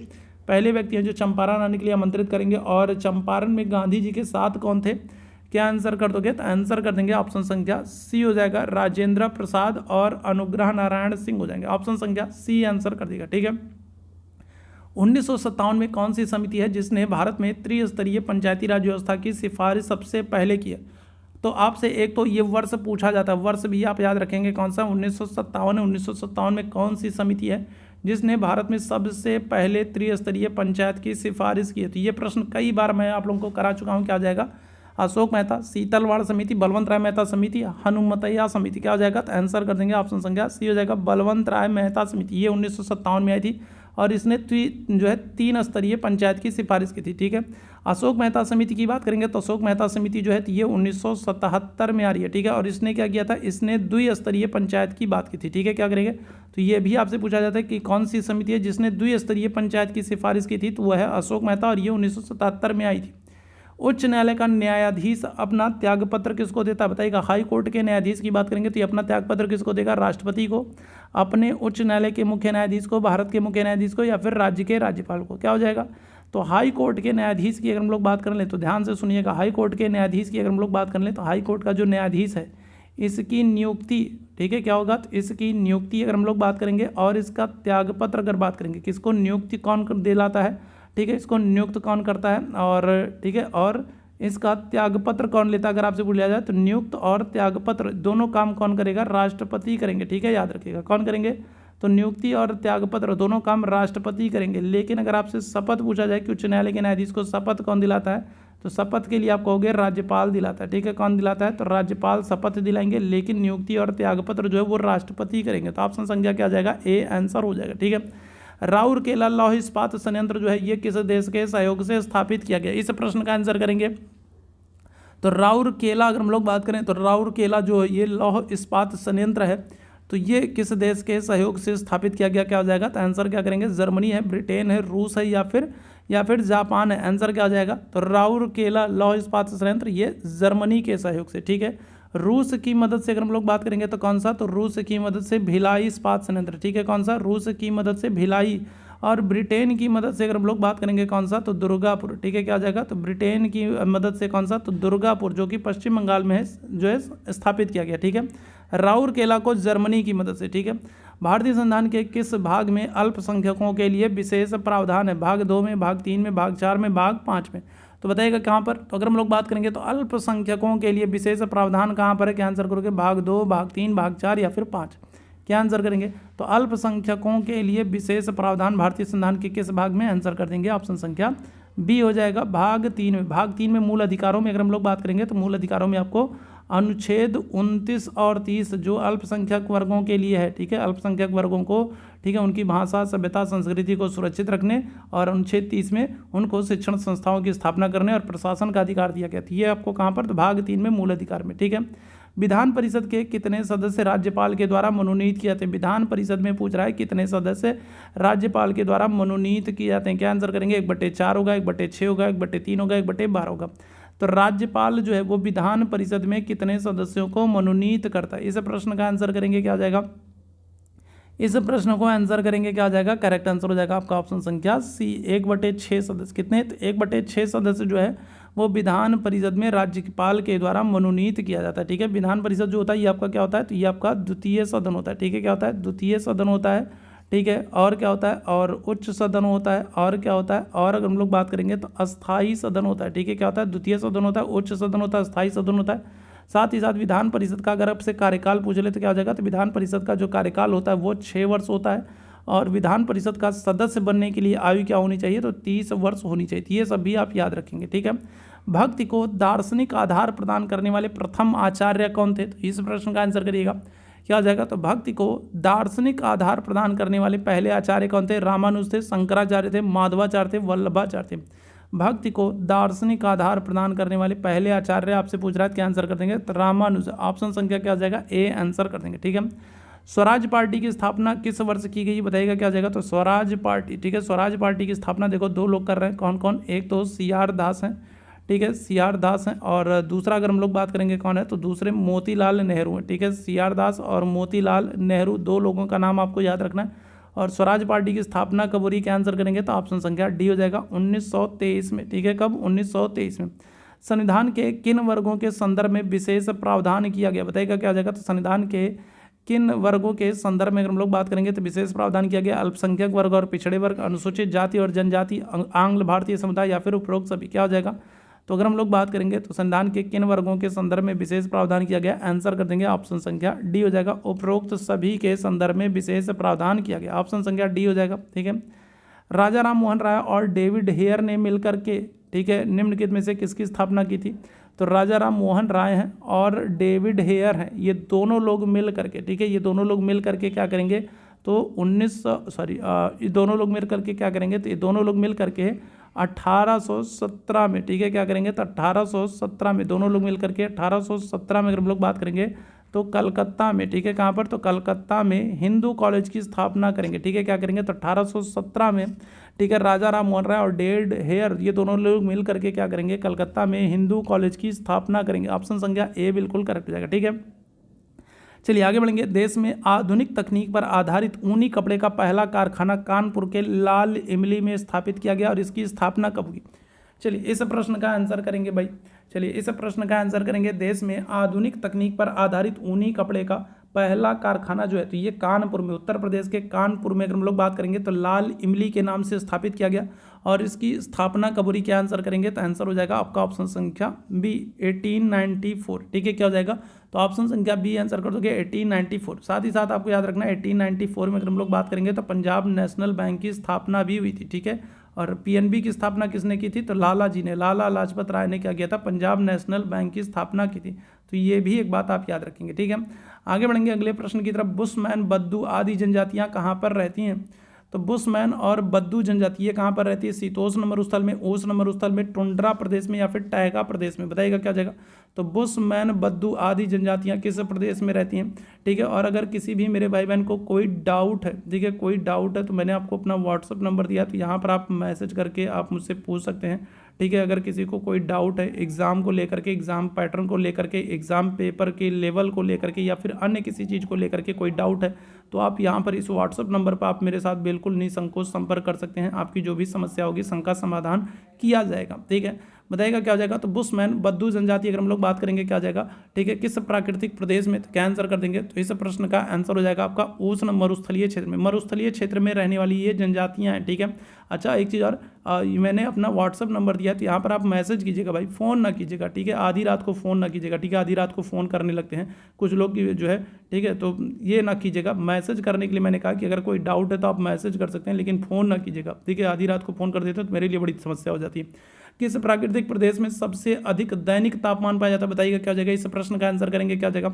पहले व्यक्ति हैं जो चंपारण आने के लिए आमंत्रित करेंगे। और चंपारण में गांधी जी के साथ कौन थे, क्या आंसर कर दोगे, तो आंसर कर देंगे ऑप्शन संख्या सी हो जाएगा, राजेंद्र प्रसाद और अनुग्रह नारायण सिंह हो जाएंगे। ऑप्शन संख्या सी आंसर कर देगा। ठीक है, 1957 में कौन सी समिति है जिसने भारत में त्रिस्तरीय पंचायती राज व्यवस्था की सिफारिश सबसे पहले की है। तो आपसे एक तो ये वर्ष पूछा जाता है, वर्ष भी आप याद रखेंगे कौन सा, 1957 है। 1957 में कौन सी समिति है जिसने भारत में सबसे पहले त्रिस्तरीय पंचायत की सिफारिश की है। तो ये प्रश्न कई बार मैं आप लोगों को करा चुका हूँ। क्या आ जाएगा, अशोक मेहता, शीतलवाड़ समिति, बलवंत राय मेहता समिति, हनुमतैया समिति, क्या हो जाएगा, तो आंसर कर देंगे ऑप्शन संख्या सी हो जाएगा, बलवंत राय मेहता समिति। ये 1957 में आई थी और इसने जो है 3 स्तरीय पंचायत की सिफारिश की थी। ठीक है, अशोक मेहता समिति की बात करेंगे तो अशोक मेहता समिति जो है ये 1977 में आ रही है। ठीक है, और इसने क्या किया था, इसने द्विस्तरीय पंचायत की बात की थी। ठीक है, क्या करेंगे, तो ये भी आपसे पूछा जाता है कि कौन सी समिति है जिसने द्विस्तरीय पंचायत की सिफारिश की थी, तो वह है अशोक मेहता और ये 1977 में आई थी। उच्च न्यायालय का न्यायाधीश अपना त्यागपत्र किसको देता है, बताइएगा। हाई कोर्ट के न्यायाधीश की बात करेंगे तो ये अपना त्यागपत्र किसको देगा, राष्ट्रपति को, अपने उच्च न्यायालय के मुख्य न्यायाधीश को, भारत के मुख्य न्यायाधीश को या फिर राज्य के राज्यपाल को। क्या हो जाएगा, तो हाई कोर्ट के न्यायाधीश की अगर हम लोग बात कर लें तो ध्यान से सुनिएगा। हाई कोर्ट के न्यायाधीश की अगर हम लोग बात कर लें तो हाई कोर्ट का जो न्यायाधीश है इसकी नियुक्ति, ठीक है, क्या होगा, तो इसकी नियुक्ति अगर हम लोग बात करेंगे और इसका त्यागपत्र अगर बात करेंगे, किसको नियुक्ति कौन दिलाता है, ठीक है, इसको नियुक्त कौन करता है, और ठीक है, और इसका त्यागपत्र कौन लेता है अगर आपसे पूछा जाए तो नियुक्त और त्यागपत्र दोनों काम कौन करेगा, राष्ट्रपति करेंगे। ठीक है, याद रखिएगा कौन करेंगे, तो नियुक्ति और त्यागपत्र दोनों काम राष्ट्रपति करेंगे। लेकिन अगर आपसे शपथ पूछा जाए कि उच्च न्यायालय के न्यायाधीश को शपथ कौन दिलाता है, तो शपथ के लिए आप कहोगे राज्यपाल दिलाता है। ठीक है, कौन दिलाता है, तो राज्यपाल शपथ दिलाएंगे, लेकिन नियुक्ति और त्यागपत्र जो है वो राष्ट्रपति करेंगे। तो ऑप्शन संख्या क्या आ जाएगा, ए आंसर हो जाएगा। ठीक है, राउरकेला लौह इस्पात संयंत्र जो है ये किस देश के सहयोग से स्थापित किया गया, इस प्रश्न का आंसर करेंगे। तो राउरकेला अगर हम लोग बात करें तो राउरकेला जो है ये लौह इस्पात संयंत्र है, तो ये किस देश के सहयोग से स्थापित किया गया, क्या हो जाएगा, तो आंसर क्या करेंगे, जर्मनी है, ब्रिटेन है, रूस है या फिर जापान है। आंसर क्या हो जाएगा, तो राउरकेला लौह इस्पात संयंत्र ये जर्मनी के सहयोग से। ठीक है, रूस की मदद से अगर हम लोग बात करेंगे तो कौन सा, तो रूस की मदद से भिलाई इस्पात संयंत्र। ठीक है, कौन सा, रूस की मदद से भिलाई, और ब्रिटेन की मदद से अगर हम लोग बात करेंगे कौन सा, तो दुर्गापुर। ठीक है, क्या आ जाएगा, तो ब्रिटेन की मदद से कौन सा, तो दुर्गापुर जो कि पश्चिम बंगाल में है जो है स्थापित किया गया। ठीक है, राउरकेला को जर्मनी की मदद से। ठीक है, भारतीय संविधान के किस भाग में अल्पसंख्यकों के लिए विशेष प्रावधान है, भाग 2 में, भाग 3 में, भाग 4 में, भाग 5 में, तो बताइएगा कहाँ पर। तो अगर हम लोग बात करेंगे तो अल्पसंख्यकों के लिए विशेष प्रावधान कहाँ पर है, क्या आंसर करोगे, भाग 2, भाग 3, भाग 4 या फिर 5, क्या आंसर करेंगे, तो अल्पसंख्यकों के लिए विशेष प्रावधान भारतीय संविधान के किस भाग में, आंसर कर देंगे ऑप्शन संख्या बी हो जाएगा, भाग 3 में। भाग 3 में मूल अधिकारों में अगर हम लोग बात करेंगे तो मूल अधिकारों में आपको अनुच्छेद 29 और 30 जो अल्पसंख्यक वर्गों के लिए है। ठीक है, अल्पसंख्यक वर्गों को, ठीक है, उनकी भाषा, सभ्यता, संस्कृति को सुरक्षित रखने, और अनुच्छेद 30 में उनको शिक्षण संस्थाओं की स्थापना करने और प्रशासन का अधिकार दिया गया था। ये आपको कहाँ पर, तो भाग 3 में मूल अधिकार में। ठीक है, विधान परिषद के कितने सदस्य राज्यपाल के द्वारा मनोनीत किए जाते हैं, विधान परिषद में पूछ रहा है कितने सदस्य राज्यपाल के द्वारा मनोनीत किए जाते हैं, क्या आंसर करेंगे, 1/4 होगा, 1/6 होगा, 1/3 होगा, 1/12 होगा। तो राज्यपाल जो है वो विधान परिषद में कितने सदस्यों को मनोनीत करता है, इस प्रश्न का आंसर करेंगे, क्या आ जाएगा, इस प्रश्न को आंसर करेंगे, क्या आ जाएगा, करेक्ट आंसर हो जाएगा आपका ऑप्शन संख्या सी, 1/6 सदस्य। कितने, तो 1/6 सदस्य जो है वो विधान परिषद में राज्यपाल के द्वारा मनोनीत किया जाता है। ठीक है, विधान परिषद जो होता है ये आपका क्या होता है, तो ये आपका द्वितीय सदन होता है। ठीक है, क्या होता है, द्वितीय सदन होता है। ठीक है, और क्या होता है, और उच्च सदन होता है, और क्या होता है, और अगर हम लोग बात करेंगे तो अस्थाई सदन होता है। ठीक है, क्या होता है, द्वितीय सदन होता है, उच्च सदन होता है, अस्थाई सदन होता है। साथ ही साथ विधान परिषद का अगर आपसे कार्यकाल पूछ ले तो क्या हो जाएगा, तो विधान परिषद का जो कार्यकाल होता है वो 6 वर्ष होता है। और विधान परिषद का सदस्य बनने के लिए आयु क्या होनी चाहिए, तो 30 वर्ष होनी चाहिए। ये सब भी आप याद रखेंगे। ठीक है, भक्ति को दार्शनिक आधार प्रदान करने वाले प्रथम आचार्य कौन थे, तो इस प्रश्न का आंसर करिएगा। क्या हो जाएगा, तो भक्ति को दार्शनिक आधार प्रदान करने वाले पहले आचार्य कौन थे, रामानुज थे, शंकराचार्य थे, माधवाचार्य थे, वल्लभाचार्य थे। भक्ति को दार्शनिक आधार प्रदान करने वाले पहले आचार्य आपसे पूछ रहा है, क्या आंसर कर देंगे, तो रामानुज। ऑप्शन संख्या क्या हो जाएगा, ए आंसर कर देंगे। ठीक है, स्वराज पार्टी की स्थापना किस वर्ष की गई, बताइएगा क्या हो जाएगा, तो स्वराज पार्टी। ठीक है, स्वराज पार्टी की स्थापना देखो 2 लोग कर रहे हैं, कौन कौन, एक तो CR दास हैं। ठीक है, CR दास हैं, और दूसरा अगर हम लोग बात करेंगे कौन है, तो दूसरे मोतीलाल नेहरू हैं। ठीक है, CR दास और मोतीलाल नेहरू, 2 लोगों का नाम आपको याद रखना है। और स्वराज पार्टी की स्थापना कब हो रही, क्या आंसर करेंगे, तो ऑप्शन संख्या डी हो जाएगा 1923 में। ठीक है, कब, 1923 में। संविधान के किन वर्गों के संदर्भ में विशेष प्रावधान किया गया, बताइएगा क्या हो जाएगा, तो संविधान के किन वर्गों के संदर्भ में अगर हम लोग बात करेंगे तो विशेष प्रावधान किया गया, अल्पसंख्यक वर्ग और पिछड़े वर्ग, अनुसूचित जाति और जनजाति, आंग्ल भारतीय समुदाय, या फिर उपरोक्त सभी। क्या हो जाएगा, तो अगर हम लोग बात करेंगे तो संविधान के किन वर्गों के संदर्भ में विशेष प्रावधान किया गया, आंसर कर देंगे ऑप्शन संख्या डी हो जाएगा, उपरोक्त सभी के संदर्भ में विशेष प्रावधान किया गया। ऑप्शन संख्या डी हो जाएगा। ठीक है, राजा राम मोहन राय और डेविड हेयर ने मिलकर के, ठीक है, निम्नलिखित में से किसकी स्थापना की थी, तो राजा राम मोहन राय हैं और डेविड हेयर हैं, ये दोनों लोग मिल करके, ठीक है, ये दोनों लोग मिल करके क्या करेंगे, तो ये दोनों लोग मिल करके क्या करेंगे, तो ये दोनों लोग मिल करके 1817 में, ठीक है, क्या करेंगे, तो 1817 में दोनों लोग मिल करके 1817 में अगर हम लोग बात करेंगे तो कलकत्ता में, ठीक है, कहाँ पर, तो कलकत्ता में हिंदू कॉलेज की स्थापना करेंगे। ठीक है, क्या करेंगे, तो 1817 में, ठीक है, राजा राम मोहन राय और डेविड हेयर, ये दोनों लोग मिल करके क्या करेंगे, कलकत्ता में हिंदू कॉलेज की स्थापना करेंगे। ऑप्शन संख्या ए बिल्कुल करेक्ट हो जाएगा। ठीक है, चलिए आगे बढ़ेंगे। देश में आधुनिक तकनीक पर आधारित ऊनी कपड़े का पहला कारखाना कानपुर के लाल इमली में स्थापित किया गया और इसकी स्थापना कब हुई। चलिए इस प्रश्न का आंसर करेंगे भाई, चलिए इस प्रश्न का आंसर करेंगे। देश में आधुनिक तकनीक पर आधारित ऊनी कपड़े का पहला कारखाना जो है तो ये कानपुर में, उत्तर प्रदेश के कानपुर में अगर हम लोग बात करेंगे तो लाल इमली के नाम से स्थापित किया गया और इसकी स्थापना कब हुई, क्या आंसर करेंगे, तो आंसर हो जाएगा आपका ऑप्शन संख्या बी 1894। ठीक है, क्या हो जाएगा, तो ऑप्शन संख्या बी आंसर कर दोगे 1894। साथ ही साथ आपको याद रखना 1894 में अगर हम लोग बात करेंगे तो पंजाब नेशनल बैंक की स्थापना भी हुई थी। ठीक है, और पीएनबी की स्थापना किसने की थी, तो लाला जी ने, लाला लाजपत राय ने क्या किया था, पंजाब नेशनल बैंक की स्थापना की थी। तो ये भी एक बात आप याद रखेंगे। ठीक है, आगे बढ़ेंगे अगले प्रश्न की तरफ। बुशमैन, बद्दू आदि जनजातियां कहाँ पर रहती हैं, तो बुशमैन और बद्दू जनजाति ये कहाँ पर रहती है, शीतोष्ण मरुस्थल में, उष्ण मरुस्थल में, टुंड्रा प्रदेश में या फिर टैगा प्रदेश में, बताइएगा क्या जाएगा, तो बुशमैन, बद्दू आदि जनजातियां किस प्रदेश में रहती हैं। ठीक है, और अगर किसी भी मेरे भाई बहन को कोई डाउट है, ठीक है, कोई डाउट है तो मैंने आपको अपना व्हाट्सअप नंबर दिया, तो यहाँ पर आप मैसेज करके आप मुझसे पूछ सकते हैं। ठीक है, अगर किसी को कोई डाउट है एग्ज़ाम को लेकर के, एग्ज़ाम पैटर्न को लेकर के, एग्ज़ाम पेपर के लेवल को लेकर के या फिर अन्य किसी चीज़ को लेकर के कोई डाउट है तो आप यहाँ पर इस व्हाट्सअप नंबर पर आप मेरे साथ बिल्कुल निसंकोच संपर्क कर सकते हैं। आपकी जो भी समस्या होगी सबका समाधान किया जाएगा। ठीक है, बताइएगा क्या हो जाएगा, तो बुशमैन, बद्दू जनजाति अगर हम लोग बात करेंगे क्या हो जाएगा, ठीक है, किस प्राकृतिक प्रदेश में, तो क्या आंसर कर देंगे, तो इस प्रश्न का आंसर हो जाएगा आपका उष्ण मरुस्थलीय क्षेत्र में, मरुस्थलीय क्षेत्र में रहने वाली ये जनजातियां हैं। ठीक है, अच्छा एक चीज़ और, मैंने अपना व्हाट्सअप नंबर दिया तो यहाँ पर आप मैसेज कीजिएगा भाई, फ़ोन ना कीजिएगा। ठीक है, आधी रात को फ़ोन ना कीजिएगा। ठीक है, आधी रात को फ़ोन करने लगते हैं कुछ लोग जो है, ठीक है, तो ये ना कीजिएगा। मैसेज करने के लिए मैंने कहा कि अगर कोई डाउट है तो आप मैसेज कर सकते हैं लेकिन फ़ोन ना कीजिएगा। ठीक है, आधी रात को फ़ोन कर देते हैं तो मेरे लिए बड़ी समस्या हो जाती है। किस प्राकृतिक प्रदेश में सबसे अधिक दैनिक तापमान पाया जाता है, बताइएगा क्या हो जाएगा, इस प्रश्न का आंसर करेंगे क्या हो जाएगा,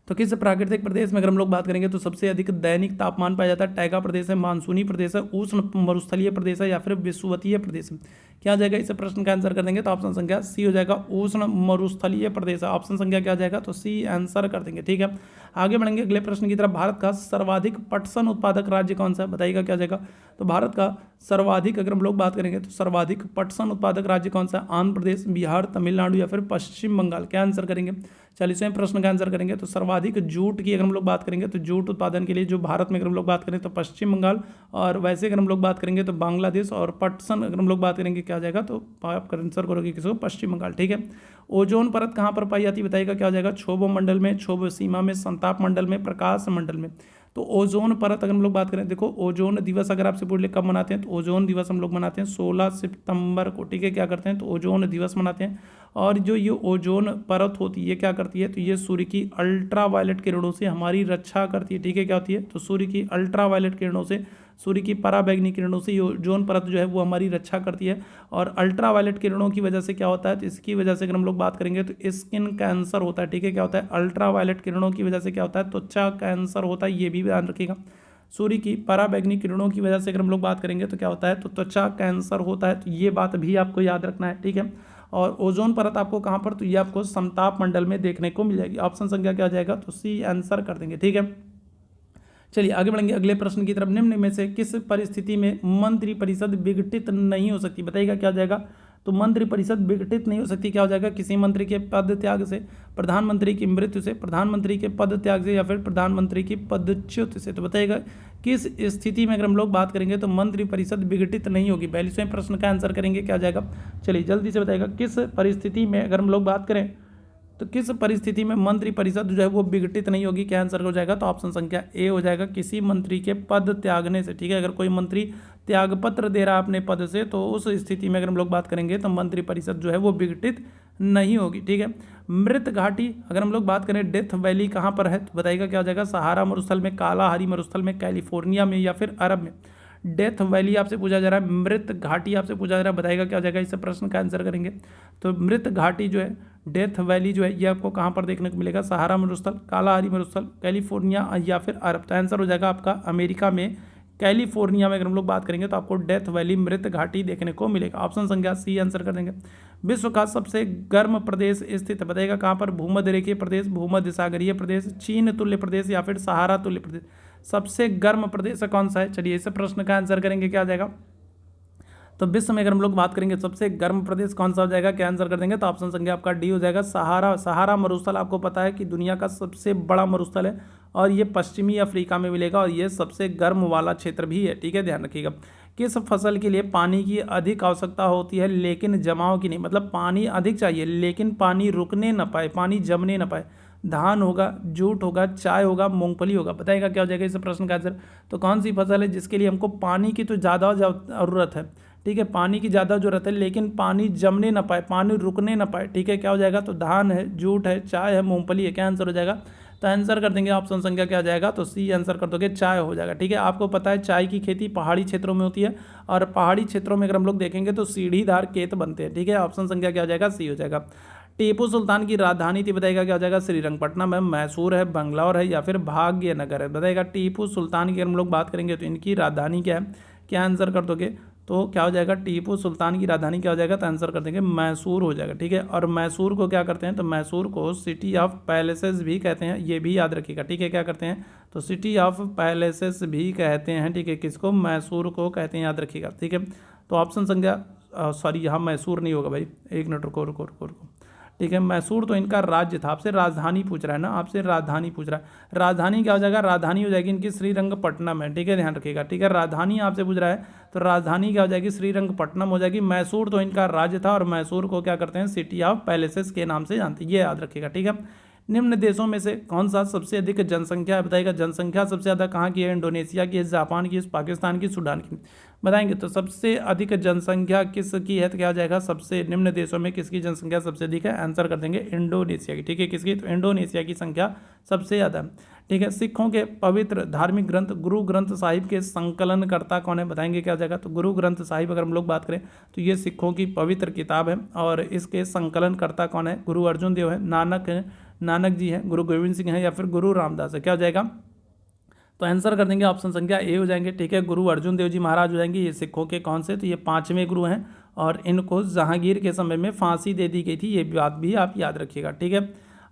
तो किस प्राकृतिक प्रदेश में अगर हम लोग बात करेंगे तो सबसे अधिक दैनिक तापमान पाया जाता है, टैगा प्रदेश है, मानसूनी प्रदेश है, उष्ण मरुस्थलीय प्रदेश है या फिर विषुवतीय प्रदेश है। क्या हो जाएगा, इस प्रश्न का आंसर कर देंगे तो ऑप्शन संख्या सी हो जाएगा, उष्ण मरुस्थलीय प्रदेश है। ऑप्शन संख्या क्या हो जाएगा, तो सी आंसर कर देंगे। ठीक है, आगे बढ़ेंगे अगले प्रश्न की तरफ। भारत का सर्वाधिक पटसन उत्पादक राज्य कौन सा है, बताइएगा क्या हो जाएगा, तो भारत का सर्वाधिक अगर हम लोग बात करेंगे तो सर्वाधिक पटसन उत्पादक राज्य कौन सा है? आंध्र प्रदेश, बिहार, तमिलनाडु या फिर पश्चिम बंगाल? क्या आंसर करेंगे? 40वें प्रश्न का आंसर करेंगे तो सर्वाधिक जूट की अगर हम लोग बात करेंगे तो जूट उत्पादन के लिए जो भारत में अगर हम लोग बात करें तो पश्चिम बंगाल, और वैसे अगर हम लोग बात करेंगे तो बांग्लादेश, और पटसन अगर हम लोग बात करेंगे क्या हो जाएगा तो आप आंसर करोगे किसको? पश्चिम बंगाल। ठीक है। ओजोन परत कहाँ पर पाई जाती है बताइएगा, क्या हो जाएगा? क्षोभ मंडल में, क्षोभ सीमा में, संताप मंडल में, प्रकाश मंडल में। तो ओजोन परत अगर हम लोग बात करें, देखो ओजोन दिवस अगर आपसे पूछ ले कब मनाते हैं तो ओजोन दिवस हम लोग मनाते हैं 16 सितंबर को। ठीक है। क्या करते हैं तो ओजोन दिवस मनाते हैं। और जो ये ओजोन परत होती है ये क्या करती है तो ये सूर्य की अल्ट्रा वायलेट किरणों से हमारी रक्षा करती है। ठीक है। क्या होती है तो सूर्य की अल्ट्रा वायलेट किरणों से, सूर्य की पराबैंगनी किरणों से ये ओजोन परत जो है वो हमारी रक्षा करती है। और अल्ट्रा वायलेट किरणों की वजह से क्या होता है तो इसकी वजह से अगर हम लोग बात करेंगे तो स्किन कैंसर होता है। ठीक है। क्या होता है? अल्ट्रा वायलेट किरणों की वजह से क्या होता है? त्वचा कैंसर होता है, ये भी ध्यान रखिएगा। सूर्य की पराबैंगनी किरणों की वजह से अगर हम लोग बात करेंगे तो क्या होता है तो त्वचा कैंसर होता है, तो ये बात भी आपको याद रखना है। ठीक है। और ओजोन परत आपको कहाँ पर, तो ये आपको समताप मंडल में देखने को मिल जाएगी। ऑप्शन संख्या क्या आ जाएगा तो सी आंसर कर देंगे। ठीक है। चलिए आगे बढ़ेंगे अगले प्रश्न की तरफ। निम्न में से किस परिस्थिति में मंत्रिपरिषद विघटित नहीं हो सकती? बताइएगा क्या हो जाएगा तो मंत्रिपरिषद विघटित नहीं हो सकती। क्या हो जाएगा? किसी मंत्री के पद त्याग से, प्रधानमंत्री की मृत्यु से, प्रधानमंत्री के पद त्याग से, या फिर प्रधानमंत्री की पदच्युत से। तो बताइएगा किस स्थिति में अगर हम लोग बात करेंगे तो मंत्रिपरिषद विघटित नहीं होगी। 42वें प्रश्न का आंसर करेंगे क्या हो जाएगा? चलिए जल्दी से बताइएगा किस परिस्थिति में अगर हम लोग बात करें तो किस परिस्थिति में मंत्रिपरिषद जो है वो विघटित नहीं होगी? क्या आंसर हो जाएगा तो ऑप्शन संख्या ए हो जाएगा, किसी मंत्री के पद त्यागने से। ठीक है। अगर कोई मंत्री त्यागपत्र दे रहा है अपने पद से तो उस स्थिति में अगर हम लोग बात करेंगे तो मंत्रिपरिषद जो है वो विघटित नहीं होगी। ठीक है। मृत घाटी अगर हम लोग बात करें, डेथ वैली कहाँ पर है तो बताइएगा क्या हो जाएगा? सहारा मरुस्थल में, कालाहारी मरुस्थल में, कैलिफोर्निया में, या फिर अरब में। डेथ वैली आपसे पूछा जा रहा है, मृत घाटी आपसे पूछा जा रहा है, बताइएगा क्या हो जाएगा? इस प्रश्न का आंसर करेंगे तो मृत घाटी जो है, डेथ वैली जो है ये आपको कहाँ पर देखने को मिलेगा? सहारा मरुस्थल, कालाहारी मरुस्थल, कैलिफोर्निया या फिर अरब। तो आंसर हो जाएगा आपका अमेरिका में, कैलिफोर्निया में अगर हम लोग बात करेंगे तो आपको डेथ वैली, मृत घाटी देखने को मिलेगा। ऑप्शन संख्या सी आंसर कर देंगे। विश्व का सबसे गर्म प्रदेश स्थित है, बताइएगा कहाँ पर? भूमध्य रेखीय प्रदेश, भूमध्य सागरीय प्रदेश, चीन तुल्य प्रदेश, या फिर सहारा तुल्य प्रदेश। सबसे गर्म प्रदेश कौन सा है? चलिए इस प्रश्न का आंसर करेंगे क्या आ जाएगा तो विश्व में अगर हम लोग बात करेंगे सबसे गर्म प्रदेश कौन सा हो जाएगा? क्या आंसर कर देंगे तो ऑप्शन संख्या आपका डी हो जाएगा, सहारा। सहारा मरुस्थल आपको पता है कि दुनिया का सबसे बड़ा मरुस्थल है और ये पश्चिमी अफ्रीका में मिलेगा और ये सबसे गर्म वाला क्षेत्र भी है। ठीक है। ध्यान रखिएगा। किस फसल के लिए पानी की अधिक आवश्यकता होती है लेकिन जमाव की नहीं? मतलब पानी अधिक चाहिए लेकिन पानी रुकने न पाए, पानी जमने न पाए। धान होगा, जूट होगा, चाय होगा, मूंगफली होगा। बताइएगा क्या हो जाएगा इस प्रश्न का आंसर तो कौन सी फसल है जिसके लिए हमको पानी की तो ज़्यादा ज़रूरत है? ठीक है। पानी की ज़्यादा जरूरत है लेकिन पानी जमने ना पाए, पानी रुकने ना पाए। ठीक है। क्या हो जाएगा तो धान है, जूट है, चाय है, मूंगफली है। क्या आंसर हो जाएगा तो आंसर कर देंगे ऑप्शन संख्या क्या आ जाएगा तो सी आंसर कर दोगे, चाय हो जाएगा। ठीक है। आपको पता है चाय की खेती पहाड़ी क्षेत्रों में होती है और पहाड़ी क्षेत्रों में अगर हम लोग देखेंगे तो सीढ़ीदार खेत बनते हैं। ठीक है। ऑप्शन संख्या क्या हो जाएगा? सी हो जाएगा। टीपू सुल्तान की राजधानी थी, बताइएगा क्या हो जाएगा? श्रीरंगपट्टनम है, मैसूर है, बंगलौर है, या फिर भाग्यनगर है। बताइएगा टीपू सुल्तान की अगर हम लोग बात करेंगे तो इनकी राजधानी क्या है? क्या आंसर कर दोगे तो क्या हो जाएगा? टीपू सुल्तान की राजधानी क्या हो जाएगा तो आंसर कर देंगे मैसूर हो जाएगा। ठीक है। और मैसूर को क्या करते हैं तो मैसूर को सिटी ऑफ पैलेसेस भी कहते हैं, ये भी याद रखिएगा। ठीक है। क्या करते हैं तो सिटी ऑफ पैलेसेस भी कहते हैं। ठीक है। किसको? मैसूर को कहते हैं, याद रखिएगा। ठीक है। तो ऑप्शन संख्या सॉरी यहाँ मैसूर नहीं होगा भाई, एक मिनट रुको रुको रुको रुको। ठीक है। मैसूर तो इनका राज्य था, आपसे राजधानी पूछ रहा है ना, आपसे राजधानी पूछ रहा है। राजधानी क्या हो जाएगा? राजधानी हो जाएगी इनकी श्रीरंगपट्टनम है। ठीक है। ध्यान रखिएगा। ठीक है। राजधानी आपसे पूछ रहा है तो राजधानी क्या हो जाएगी? श्रीरंगपट्टनम हो जाएगी। मैसूर तो इनका राज्य था और मैसूर को क्या करते हैं? सिटी ऑफ पैलेसेस के नाम से जानते हैं, ये याद रखिएगा। ठीक है। निम्न देशों में से कौन सा सबसे अधिक जनसंख्या है? बताइएगा जनसंख्या सबसे ज़्यादा कहाँ की है? इंडोनेशिया की है, जापान की, पाकिस्तान की, सूडान की। बताएंगे तो सबसे अधिक जनसंख्या किसकी है तो क्या हो जाएगा? सबसे निम्न देशों में किसकी जनसंख्या सबसे अधिक है? आंसर कर देंगे इंडोनेशिया की। ठीक है। किसकी? तो इंडोनेशिया की संख्या सबसे ज़्यादा है। ठीक है। सिखों के पवित्र धार्मिक ग्रंथ गुरु ग्रंथ साहिब के संकलनकर्ता कौन है? बताएंगे क्या हो जाएगा तो गुरु ग्रंथ साहिब अगर हम लोग बात करें तो ये सिखों की पवित्र किताब है और इसके संकलनकर्ता कौन है? गुरु अर्जुन देव है, नानक जी हैं, गुरु गोविंद सिंह हैं, या फिर गुरु रामदास है। क्या हो जाएगा तो आंसर कर देंगे ऑप्शन संख्या ए हो जाएंगे। ठीक है। गुरु अर्जुन देव जी महाराज हो जाएंगे। ये सिखों के कौन से? तो ये 5वें गुरु हैं और इनको जहांगीर के समय में फांसी दे दी गई थी, ये बात भी आप याद रखिएगा। ठीक है।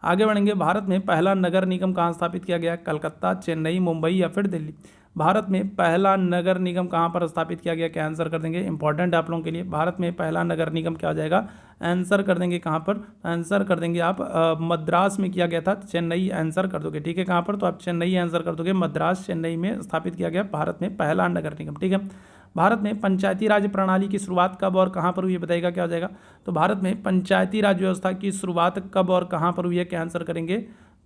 आगे बढ़ेंगे, भारत में पहला नगर निगम कहाँ स्थापित किया गया? कलकत्ता, चेन्नई, मुंबई या फिर दिल्ली? भारत में पहला नगर निगम कहाँ पर स्थापित किया गया? क्या आंसर कर देंगे? इंपॉर्टेंट आप लोगों के लिए, भारत में पहला नगर निगम क्या हो जाएगा? आंसर कर देंगे कहाँ पर? आंसर कर देंगे आप मद्रास में किया गया था। चेन्नई आंसर कर दोगे, ठीक है। कहाँ पर? तो आप चेन्नई आंसर कर दोगे। मद्रास, चेन्नई में स्थापित किया गया भारत में पहला नगर निगम, ठीक है। भारत में पंचायती राज प्रणाली की शुरुआत कब और कहाँ पर हुई है? बताइएगा क्या हो जाएगा? तो भारत में पंचायती राज व्यवस्था की शुरुआत कब और कहाँ पर हुई है? क्या आंसर करेंगे?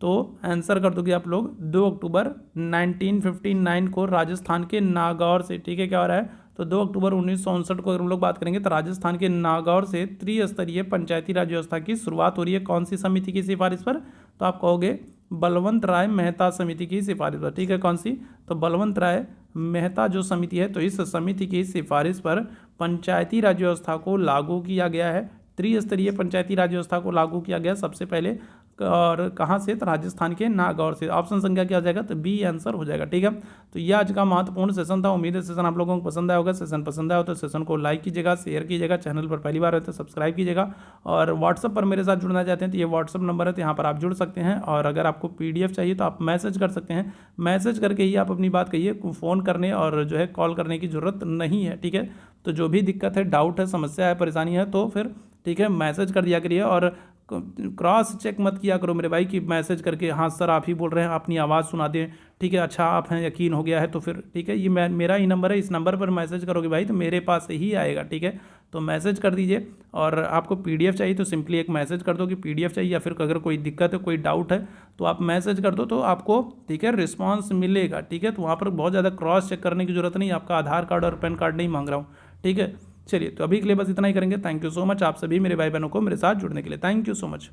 तो आंसर कर दोगे आप लोग 2 अक्टूबर 1959 को राजस्थान के नागौर से, ठीक है। क्या हो रहा है? तो 2 अक्टूबर 1959 को अगर हम लोग बात करेंगे तो राजस्थान के नागौर से त्रिस्तरीय पंचायती राज व्यवस्था की शुरुआत हो रही है। कौन सी समिति की सिफारिश पर? तो आप कहोगे बलवंत राय मेहता समिति की सिफारिश पर, ठीक है। कौन सी? तो बलवंत राय मेहता जो समिति है, तो इस समिति की सिफारिश पर पंचायती राज व्यवस्था को लागू किया गया है। त्रिस्तरीय पंचायती राज व्यवस्था को लागू किया गया सबसे पहले, और कहाँ से? तो राजस्थान के नागौर से। ऑप्शन संख्या क्या हो जाएगा? तो बी आंसर हो जाएगा, ठीक है। तो यह आज का महत्वपूर्ण सेशन था। उम्मीद है सेशन आप लोगों को पसंद आया होगा। सेशन पसंद आया हो तो सेशन को लाइक कीजिएगा, शेयर कीजिएगा, चैनल पर पहली बार है तो सब्सक्राइब कीजिएगा, और व्हाट्सअप पर मेरे साथ जुड़ना चाहते हैं तो ये व्हाट्सअप नंबर है, तो यहाँ पर आप जुड़ सकते हैं। और अगर आपको PDF चाहिए तो आप मैसेज कर सकते हैं, मैसेज करके ही आप अपनी बात कहिए, फ़ोन करने और जो है कॉल करने की ज़रूरत नहीं है, ठीक है। तो जो भी दिक्कत है, डाउट है, समस्या है, परेशानी है, तो फिर ठीक है मैसेज कर दिया करिए। और क्रॉस चेक मत किया करो मेरे भाई कि मैसेज करके हाँ सर आप ही बोल रहे हैं, अपनी आवाज़ सुना दें, ठीक है, अच्छा आप हैं, यकीन हो गया है तो फिर ठीक है, ये मेरा ही नंबर है, इस नंबर पर मैसेज करोगे भाई तो मेरे पास ही आएगा, ठीक है। तो मैसेज कर दीजिए। और आपको PDF चाहिए तो सिंपली एक मैसेज कर दो कि PDF चाहिए, या फिर अगर कोई दिक्कत है, कोई डाउट है तो आप मैसेज कर दो, तो आपको ठीक है रिस्पॉन्स मिलेगा, ठीक है। तो वहाँ पर बहुत ज़्यादा क्रॉस चेक करने की जरूरत नहीं, आपका आधार कार्ड और पैन कार्ड नहीं मांग रहा हूँ, ठीक है। चलिए, तो अभी के लिए बस इतना ही करेंगे। थैंक यू सो मच आप सभी मेरे भाई बहनों को मेरे साथ जुड़ने के लिए। Thank you so much.